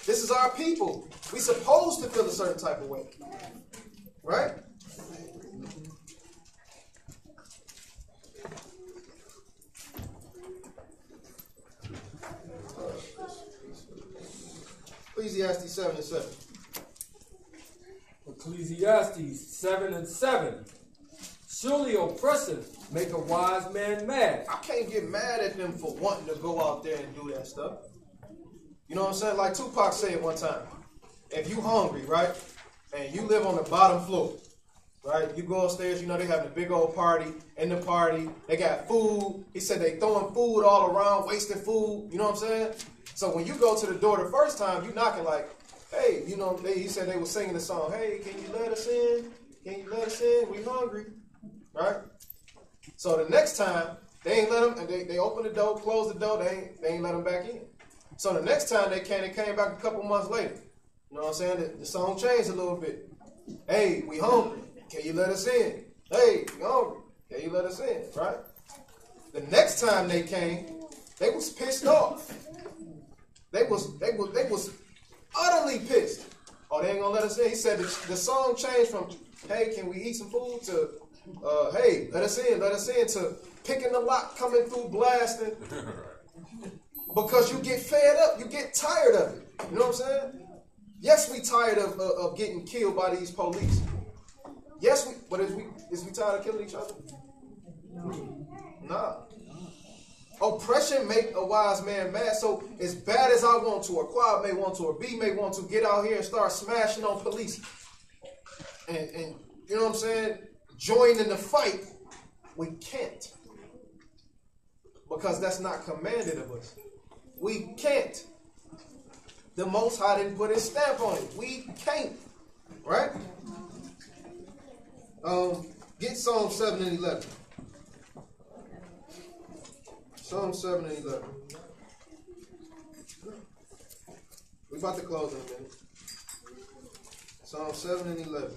This is our people. We supposed to feel a certain type of way. Right? Ecclesiastes 7:7. Ecclesiastes 7:7. Surely oppression make a wise man mad. I can't get mad at them for wanting to go out there and do that stuff. You know what I'm saying? Like Tupac said one time, if you hungry, right, and you live on the bottom floor, right, you go upstairs, you know they having a big old party. In the party, they got food. He said they throwing food all around, wasting food. You know what I'm saying? So when you go to the door the first time, you knocking like, hey, you know, he said they were singing the song, hey, can you let us in? Can you let us in? We hungry. Right? So the next time, they ain't let them, and they opened the door, closed the door, they ain't let them back in. So the next time they came back a couple months later. You know what I'm saying? The song changed a little bit. Hey, we hungry. Can you let us in? Hey, we hungry. Can you let us in? Right? The next time they came, they was pissed off. They was utterly pissed. Oh, they ain't gonna let us in. He said the song changed from, hey, can we eat some food, to hey, let us in, to picking the lock, coming through blasting. Because you get fed up, you get tired of it. You know what I'm saying? Yes, we tired of getting killed by these police. Yes, but is we tired of killing each other? Nah. Oppression make a wise man mad. So as bad as I want to, or Quad may want to, or B may want to get out here and start smashing on police, and you know what I'm saying, join in the fight, we can't. Because that's not commanded of us. We can't. The Most High didn't put his stamp on it. We can't. Right? Get Psalm 7 and 11. Psalm 7 and 11. We're about to close in a minute. Psalm 7 and 11.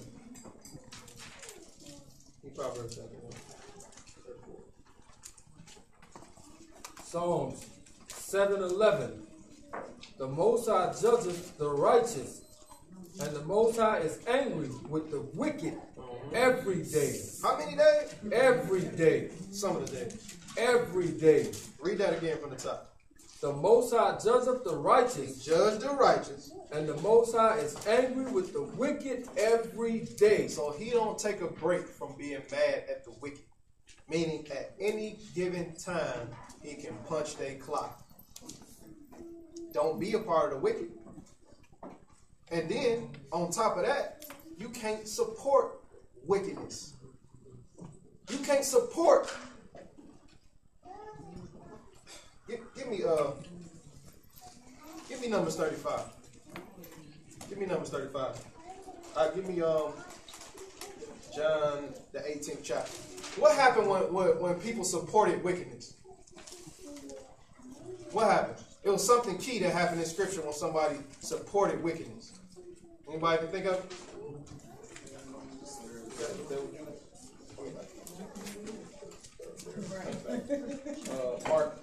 You probably heard that. Psalms 7:11. The Most High judgeth the righteous, and the Most High is angry with the wicked every day. How many days? Every day. Some of the days. Every day. Read that again from the top. The Most High judgeth the righteous, Judge the righteous. and the Most High is angry with the wicked every day. So he don't take a break from being mad at the wicked. Meaning at any given time, he can punch their clock. Don't be a part of the wicked. And then, on top of that, you can't support wickedness. You can't support. Give me Numbers 35. Give me Numbers 35. Give me John the 18th chapter. What happened when people supported wickedness? What happened? It was something key that happened in Scripture when somebody supported wickedness. Anybody can think of it? Mark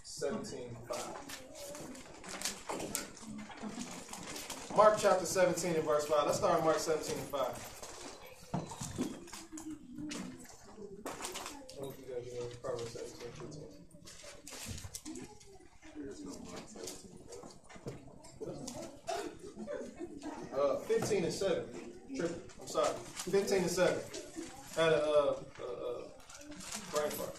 17:5. Mark chapter 17 and verse 5. Let's start in Mark 17:5. Proverbs 17:15. 15 and 7. I'm sorry. 15 and 7. Had a brain fart.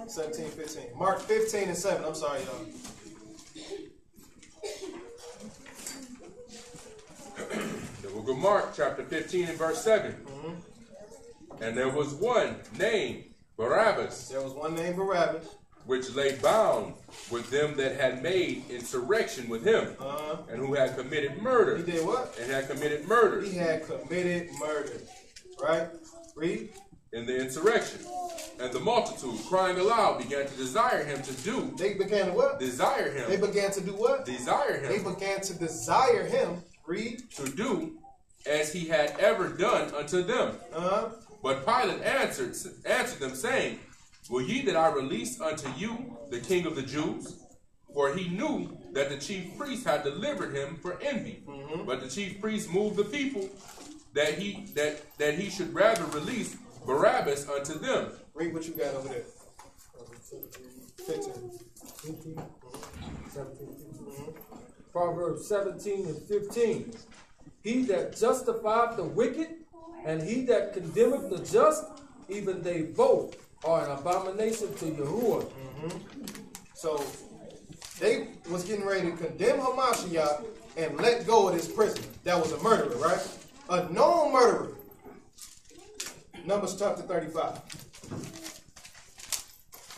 17:15. Mark 15 and 7. I'm sorry, y'all. The book of Mark, chapter 15 and verse 7. And there was one named Barabbas, There was one named Barabbas, which lay bound with them that had made insurrection with him, and who had committed murder. He did what? And had committed murder. He had committed murder. Right? Read. In the insurrection. And the multitude, crying aloud, began to desire him to do. They began to what? Desire him. They began to do what? Desire They him. began to desire him. Read. To do as he had ever done unto them. But Pilate answered them, saying, Will ye that I release unto you the King of the Jews? For he knew that the chief priests had delivered him for envy. But the chief priests moved the people that he should rather release Barabbas unto them. Read what you got over there. 15. 17. Proverbs 17 and 15. He that justifieth the wicked, and he that condemneth the just, even they both are an abomination to Yahuwah. So they was getting ready to condemn Hamashiach and let go of this prisoner. That was a murderer, right? A known murderer. Numbers chapter 35.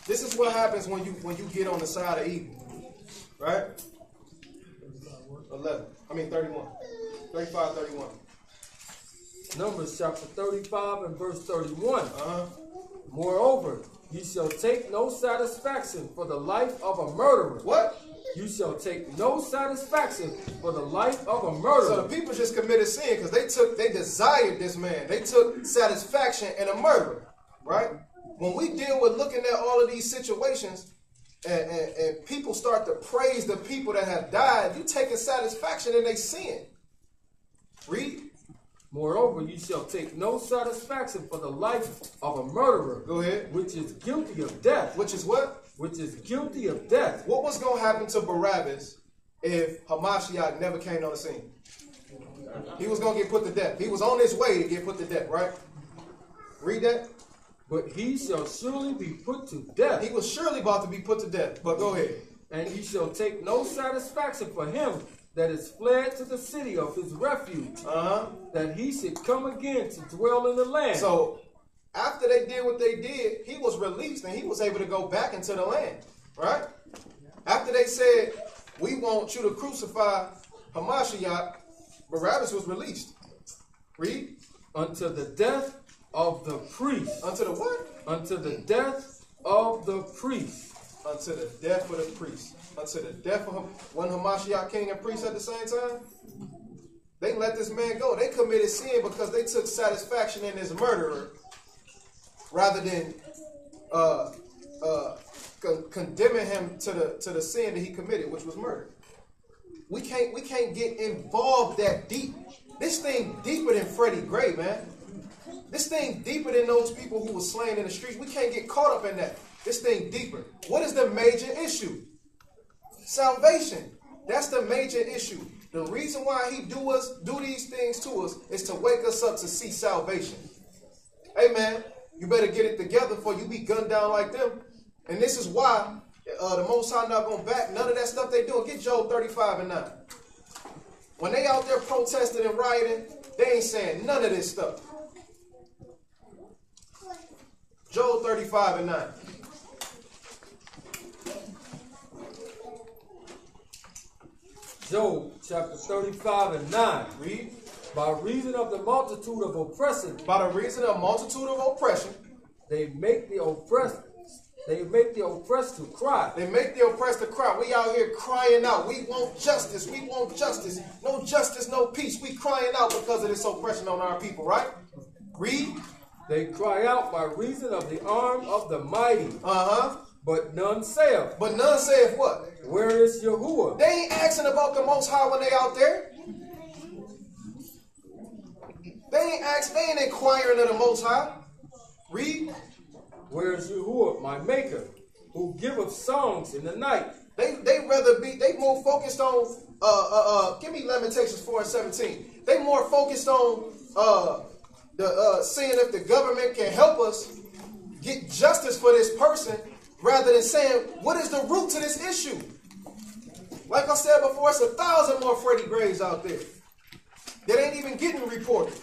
This is what happens when you get on the side of evil. Right? 31. 35, 31. Numbers chapter 35 and verse 31. Moreover, you shall take no satisfaction for the life of a murderer. What? You shall take no satisfaction for the life of a murderer. So the people just committed sin because they desired this man. They took satisfaction in a murderer, right? When we deal with looking at all of these situations and people start to praise the people that have died, you taking satisfaction in their sin. Read. Moreover, you shall take no satisfaction for the life of a murderer. Go ahead. Which is guilty of death. Which is what? Which is guilty of death. What was going to happen to Barabbas if Hamashiach never came on the scene? He was going to get put to death. He was on his way to get put to death, right? Read that. But he shall surely be put to death. He was surely about to be put to death, but go ahead. And he shall take no satisfaction for him that is fled to the city of his refuge, that he should come again to dwell in the land. So, after they did what they did, he was released and he was able to go back into the land, right? After they said, we want you to crucify Hamashiach, Barabbas was released. Read. Unto the death of the priest. Unto the what? Unto the death of the priest. Unto the death of the priest. Unto the death of him. Wasn't Hamashiach king and priest at the same time? They let this man go. They committed sin because they took satisfaction in this murderer rather than condemning him to the sin that he committed, which was murder. We can't get involved that deep. This thing deeper than Freddie Gray, man. This thing deeper than those people who were slain in the streets. We can't get caught up in that. This thing deeper. What is the major issue? Salvation. That's the major issue. The reason why he do these things to us is to wake us up to see salvation. Hey man, you better get it together before you be gunned down like them. And this is why the Most High not gonna back none of that stuff they doing. Get Job 35:9. When they out there protesting and rioting, they ain't saying none of this stuff. Job 35:9. Job chapter 35:9. Read. By reason of the multitude of oppression, By the reason of multitude of oppression, they make the oppressed to cry. they make the oppressed to cry. We out here crying out. We want justice. We want justice. No justice, no peace. We crying out because of this oppression on our people, right? Read. They cry out by reason of the arm of the mighty. But none saith, But none saith what? where is Yahuwah? They ain't asking about the Most High when they out there. They ain't inquiring of the Most High. Read. Where is Yahuwah, my maker, who giveth songs in the night? They more focused on give me Lamentations 4:17. They more focused on seeing if the government can help us get justice for this person rather than saying what is the root to this issue. Like I said before, it's 1,000 more Freddie Grays out there that ain't even getting reported.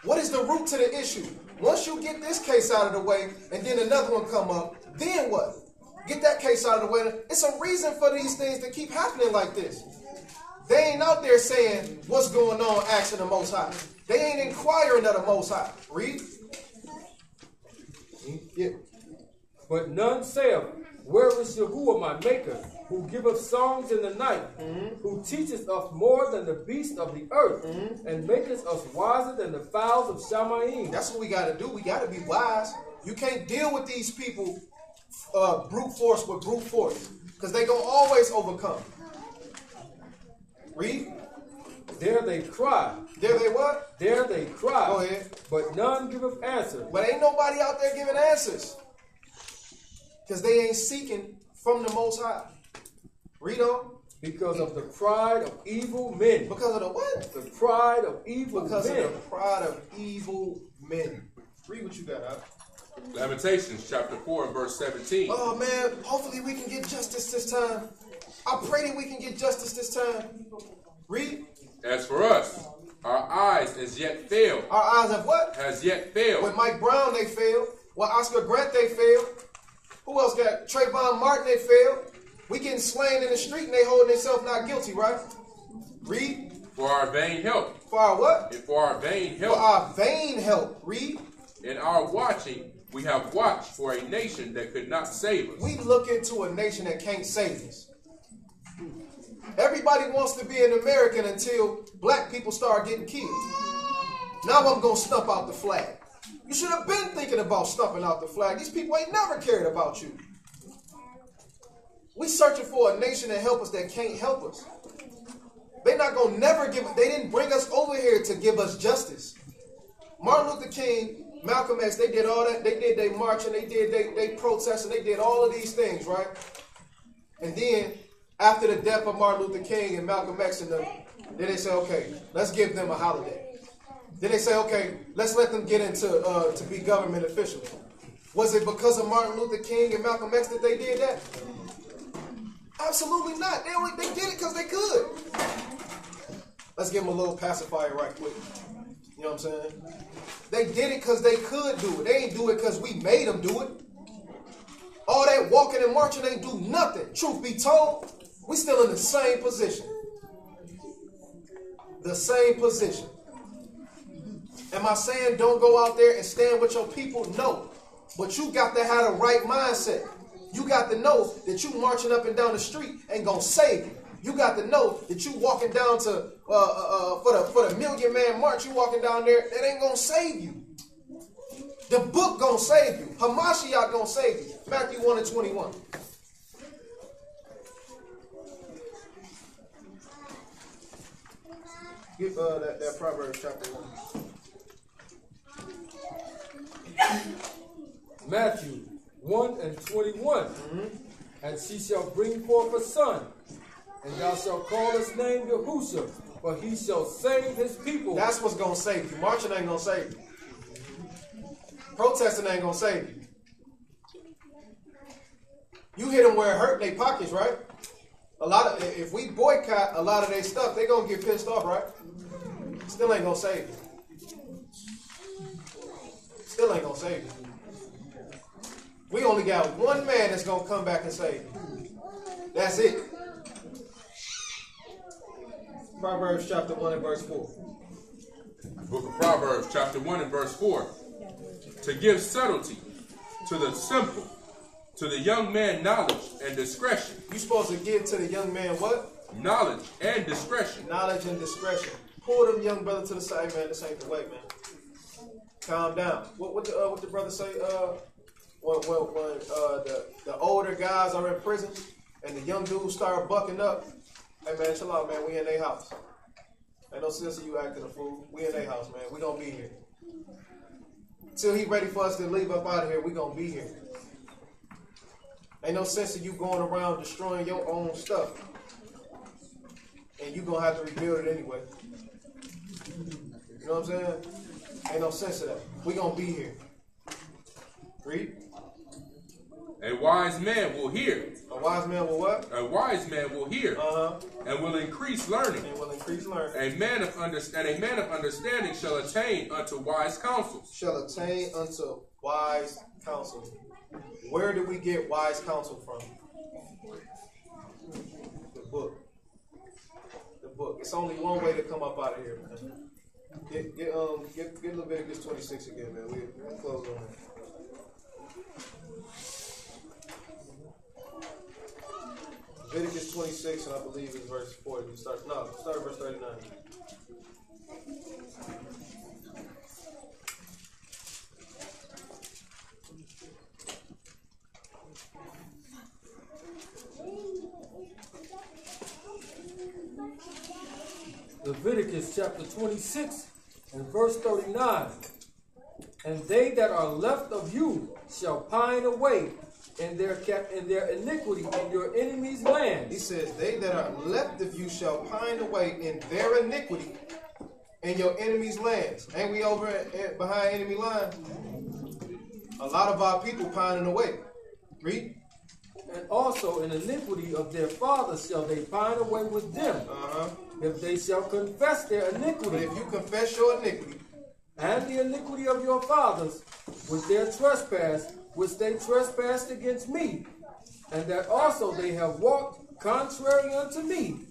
What is the root to the issue? Once you get this case out of the way and then another one come up, then what? Get that case out of the way. It's a reason for these things to keep happening like this. They ain't out there saying what's going on, asking the Most High. They ain't inquiring of the Most High. Read. Yeah. But none saith, where is Yahuwah, my maker, who giveth songs in the night, who teacheth us more than the beasts of the earth, and maketh us wiser than the fowls of Shamayim. That's what we got to do. We got to be wise. You can't deal with these people brute force with brute force, because they going to always overcome. Read. There they cry. There they what? There they cry. Go ahead. But none giveth answer. But ain't nobody out there giving answers, because they ain't seeking from the Most High. Read on. Because of the pride of evil men. Because of the what? The pride of evil Because men. of the pride of evil men. Read what you got, Al. Lamentations chapter 4 and verse 17. Oh man, hopefully we can get justice this time. I pray that we can get justice this time. Read. As for us, our eyes as yet failed. Our eyes have what? Has yet failed. With Mike Brown they failed. With Oscar Grant they failed. Who else got? Trayvon Martin they failed. We getting slain in the street and they holding themselves not guilty, right? Read. For our vain help. For our what? And for our vain help. For our vain help. Read. In our watching, we have watched for a nation that could not save us. We look into a nation that can't save us. Everybody wants to be an American until black people start getting killed. Now I'm going to stump out the flag. You should have been thinking about stumping out the flag. These people ain't never cared about you. We searching for a nation that help us that can't help us. They not going to never give, they didn't bring us over here to give us justice. Martin Luther King, Malcolm X, they did all that. They did their marching, they did they protesting, they did all of these things, right? And then after the death of Martin Luther King and Malcolm X and them, then they say, okay, let's give them a holiday. Then they say, okay, let's let them get into to be government officials. Was it because of Martin Luther King and Malcolm X that they did that? Absolutely not. They did it because they could. Let's give them a little pacifier right quick. You know what I'm saying? They did it because they could do it. They ain't do it because we made them do it. All that walking and marching ain't do nothing. Truth be told, we still in the same position. The same position. Am I saying don't go out there and stand with your people? No. But you got to have the right mindset. You got to know that you marching up and down the street ain't going to save you. You got to know that you walking down to, for the Million Man March, you walking down there, that ain't going to save you. The book going to save you. Hamashiach going to save you. Matthew 1:21. Get that Proverbs chapter 1. Matthew 1:21. And she shall bring forth a son, and thou shalt call his name Yahusha, for he shall save his people. That's what's going to save you. Marching ain't going to save you. Protesting ain't going to save you. You hit them where it hurt in their pockets, right? If we boycott a lot of their stuff, they going to get pissed off, right? Still ain't going to save you. Still ain't going to save you. We only got one man that's going to come back and save you. That's it. Proverbs chapter 1 and verse 4. Book of Proverbs chapter 1 and verse 4. To give subtlety to the simple, to the young man knowledge and discretion. You supposed to give to the young man what? Knowledge and discretion. Knowledge and discretion. Pull them young brother to the side, man. This ain't the way, man. Calm down. What the brother say? When the older guys are in prison and the young dudes start bucking up. Hey man, chill out, man. We in their house. Ain't no sense of you acting a fool. We in their house, man. We gonna be here. Till he ready for us to leave up out of here, we gonna be here. Ain't no sense of you going around destroying your own stuff. And you gonna have to rebuild it anyway. You know what I'm saying? Ain't no sense of that. We gonna be here. Read. A wise man will hear. A wise man will what? A wise man will hear. And will increase learning. And will increase learning. A man of understanding shall attain unto wise counsel. Shall attain unto wise counsel. Where do we get wise counsel from? The book. The book. It's only one way to come up out of here, man. Get Leviticus 26 again, man. We'll close on that. Leviticus 26, and I believe it's verse 40. Start at verse 39. Leviticus chapter 26 and verse 39. And they that are left of you shall pine away in their iniquity in your enemies' land. He says, they that are left of you shall pine away in their iniquity in your enemies' lands. Ain't we over behind enemy lines? A lot of our people pining away. Read. And also in iniquity of their fathers shall they pine away with them. If they shall confess their iniquity. But if you confess your iniquity. And the iniquity of your fathers with their trespass, which they trespassed against me, and that also they have walked contrary unto me,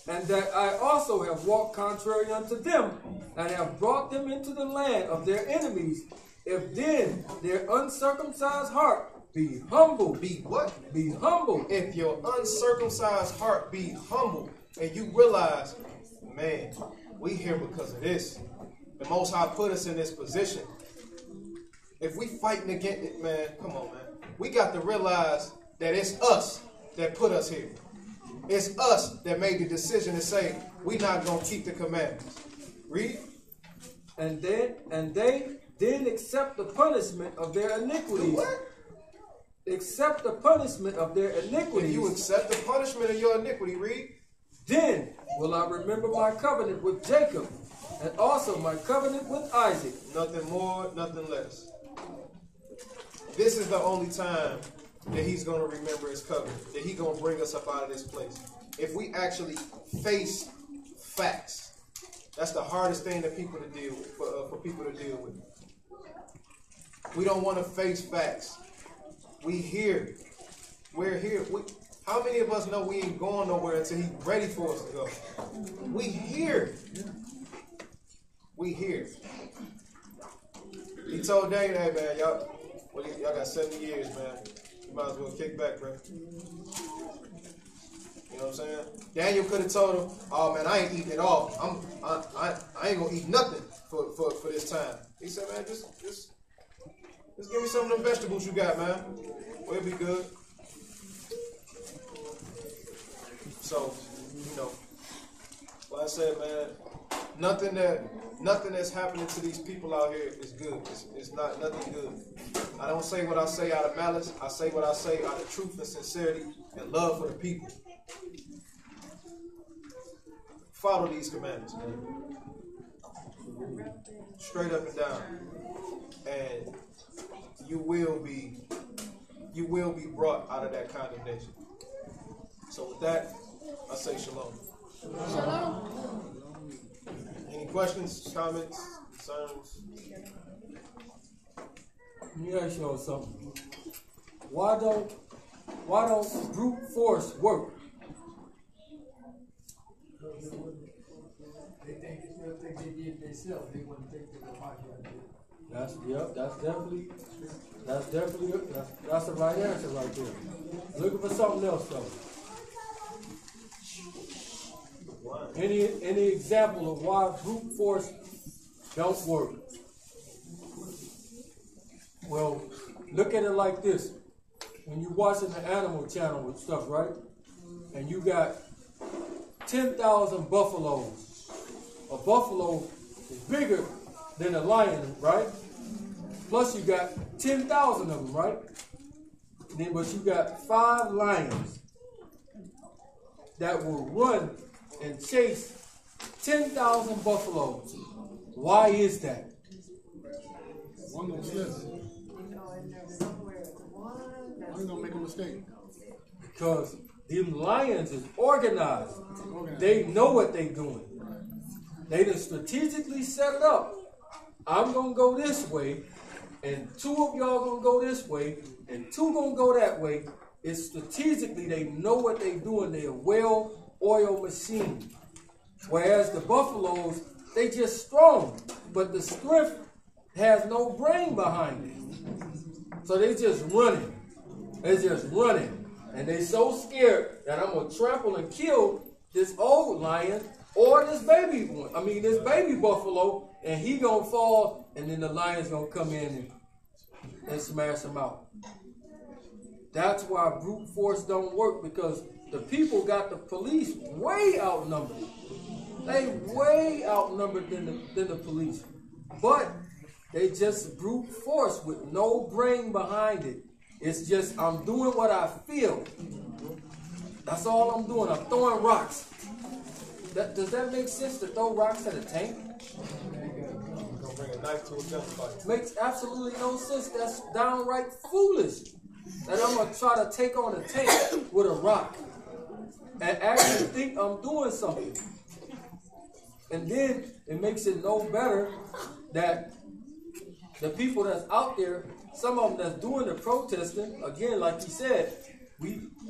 and that I also have walked contrary unto them, and have brought them into the land of their enemies, if then their uncircumcised heart be humble. Be what? Be humble. If your uncircumcised heart be humble, and you realize, man, we here because of this. The Most High put us in this position. If we fighting against it, man, come on, man. We got to realize that it's us that put us here. It's us that made the decision to say, we not going to keep the commandments. Read. And they then accept the punishment of their iniquities. What? Accept the punishment of their iniquities. If you accept the punishment of your iniquity, read. Then will I remember my covenant with Jacob, and also my covenant with Isaac. Nothing more, nothing less. This is the only time that he's going to remember his covenant, that he's going to bring us up out of this place. If we actually face facts, that's the hardest thing that people to deal with, for people to deal with. We don't want to face facts. We're here. How many of us know we ain't going nowhere until he's ready for us to go? We here. We here. He told Daniel, hey man, y'all got 70 years, man. You might as well kick back, bro. You know what I'm saying? Daniel could have told him, oh man, I ain't eating it all. I ain't gonna eat nothing for this time. He said, man, just give me some of them vegetables you got, man. We'll be good. So, like I said, man, Nothing that's happening to these people out here is good. It's not nothing good. I don't say what I say out of malice. I say what I say out of truth and sincerity and love for the people. Follow these commandments, man. Straight up and down. And you will be brought out of that condemnation. So with that, I say shalom. Shalom. Any questions, comments, concerns? Let me ask y'all something. Why don't brute force work? They think if they did it themselves, they wouldn't think they were like that. That's the right answer right there. Looking for something else though. Any example of why brute force don't work? Well, look at it like this. When you're watching the Animal Channel and stuff, right? And you got 10,000 buffaloes. A buffalo is bigger than a lion, right? Plus you got 10,000 of them, right? Then, but you got 5 lions that will run and chase 10,000 buffaloes. Why is that? One gonna slip. And there's somewhere One gonna make a mistake. Because them lions is organized. They know what they're doing. They done strategically set it up. I'm going to go this way, and 2 of y'all going to go this way, and 2 going to go that way. It's strategically, they know what they're doing. They're a well-oiled machine. Whereas the buffaloes, they just strong, but the strength has no brain behind it. So they just running. They're just running. And they so scared that I'm going to trample and kill this old lion or this baby one. I mean, this baby buffalo, and he going to fall, and then the lion's going to come in and smash him out. That's why brute force don't work, because the people got the police way outnumbered. They way outnumbered than the police. But they just brute force with no brain behind it. It's just, I'm doing what I feel. That's all I'm doing. I'm throwing rocks. Does that make sense to throw rocks at a tank? Gonna bring a knife to a gunfight. Makes absolutely no sense. That's downright foolish. That I'm going to try to take on a tank with a rock and actually think I'm doing something. And then it makes it no better that the people that's out there, some of them that's doing the protesting, again, like he said,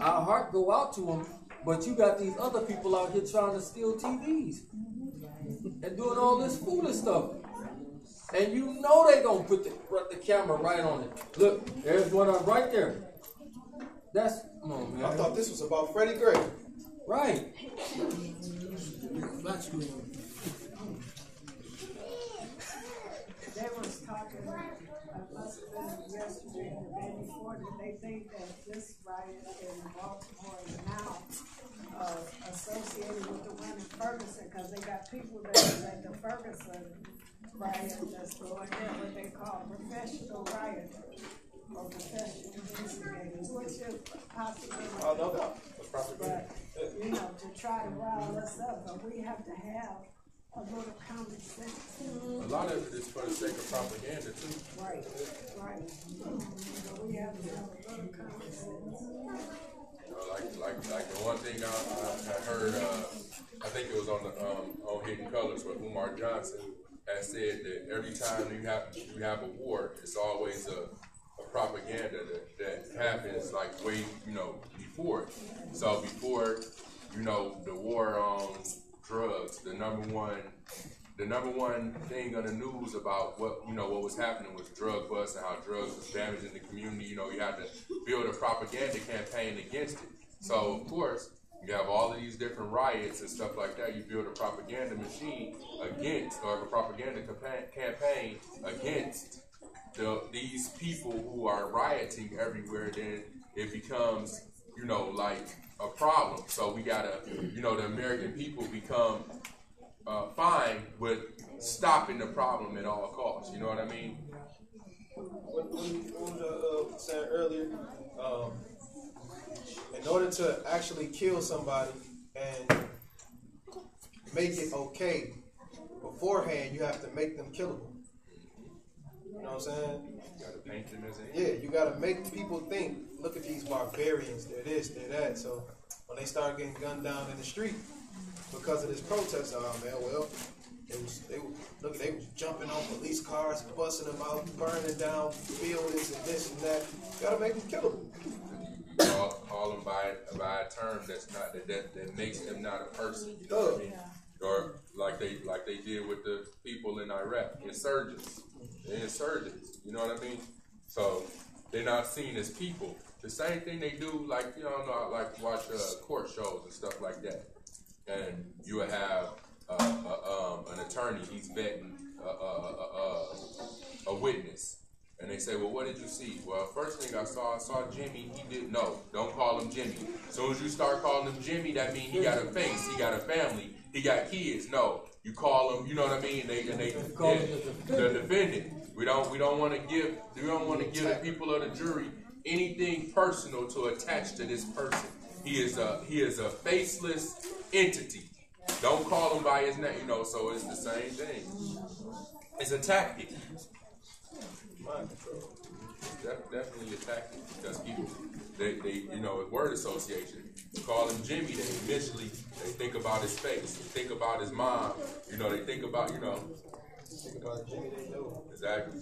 our heart go out to them, but you got these other people out here trying to steal TVs and doing all this foolish stuff. And you know they gonna put the camera right on it. Look, there's one right there. Come on, man. I thought this was about Freddie Gray. Right. Flat screen. They was talking, I must have been yesterday or the day before, that they think that this riot in Baltimore is now associated with the one in Ferguson, because they got people that was at the Ferguson riot that's going there, what they call professional rioters or professional instigators, which is possibly. I know that. That's probably good. But, you know, to try to rile us up, but we have to have a little common sense. A lot of it is for the sake of propaganda too. Right. So we have to have a little common sense. You know, like the one thing I heard, I think it was on Hidden Colors, where Umar Johnson has said that every time you have a war, it's always a propaganda that happens like way before. So before the war on drugs, the number one thing on the news about what was happening was drug bust and how drugs was damaging the community. You had to build a propaganda campaign against it. So of course you have all of these different riots and stuff like that. You build a propaganda machine against, or a propaganda campaign against these people who are rioting everywhere. Then it becomes like a problem. So we gotta, the American people become fine with stopping the problem at all costs. You know what I mean? What was I saying earlier? In order to actually kill somebody and make it okay, beforehand you have to make them killable. You know what I'm saying? You gotta paint them as an Yeah, you gotta make people think, look at these barbarians, they're this, they're that. So when they start getting gunned down in the street because of this protest, oh man, well, they was jumping on police cars, busting them out, burning down buildings and this and that. You gotta make them killable. call them by a term that's not that makes them not a person. You know what I mean? Or like they did with the people in Iraq, insurgents. They're insurgents. You know what I mean? So they're not seen as people. The same thing they do, like like watch court shows and stuff like that. And you would have an attorney. He's vetting a witness. And they say, well, what did you see? Well, first thing I saw Jimmy. He didn't know. Don't call him Jimmy. As soon as you start calling him Jimmy, that means he got a face, he got a family, he got kids. No, you call him, you know what I mean? The defendant. We don't want to give the people of the jury anything personal to attach to this person. He is a faceless entity. Don't call him by his name, so it's the same thing. It's a tactic. Mind control. Definitely a tactic because people, they word association. You call him Jimmy, they initially they think about his face, they think about his mom, they think about Think about Jimmy, they know. Exactly.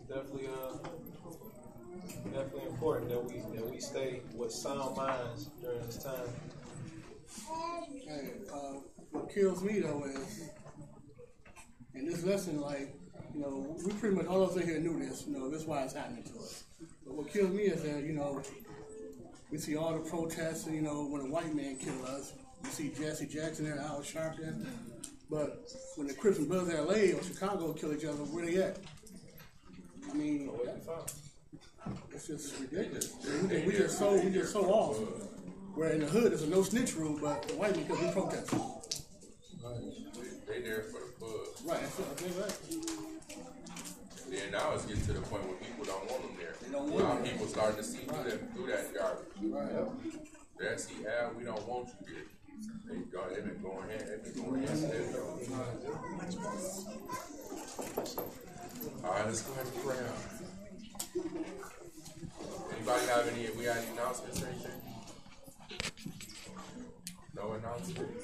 Definitely important that we stay with sound minds during this time. Hey, what kills me though is in this lesson, we pretty much all of us in here knew this. This is why it's happening to us. But what kills me is that we see all the protests. And, when a white man killed us, you see Jesse Jackson and Al Sharpton. But when the Crips and Bloods in LA or Chicago kill each other, where they at? I mean, it's just ridiculous. We just so off. Where in the hood there's a no snitch rule, but the white man, because we protest. They there for the buzz. Right, that's right. Yeah, now it's getting to the point where people don't want them there. They don't want them. People starting to see through that garbage. Right. That's we don't want you here. They've been going ahead. All right, let's go ahead and pray out. Anybody have any announcements or anything? No announcements?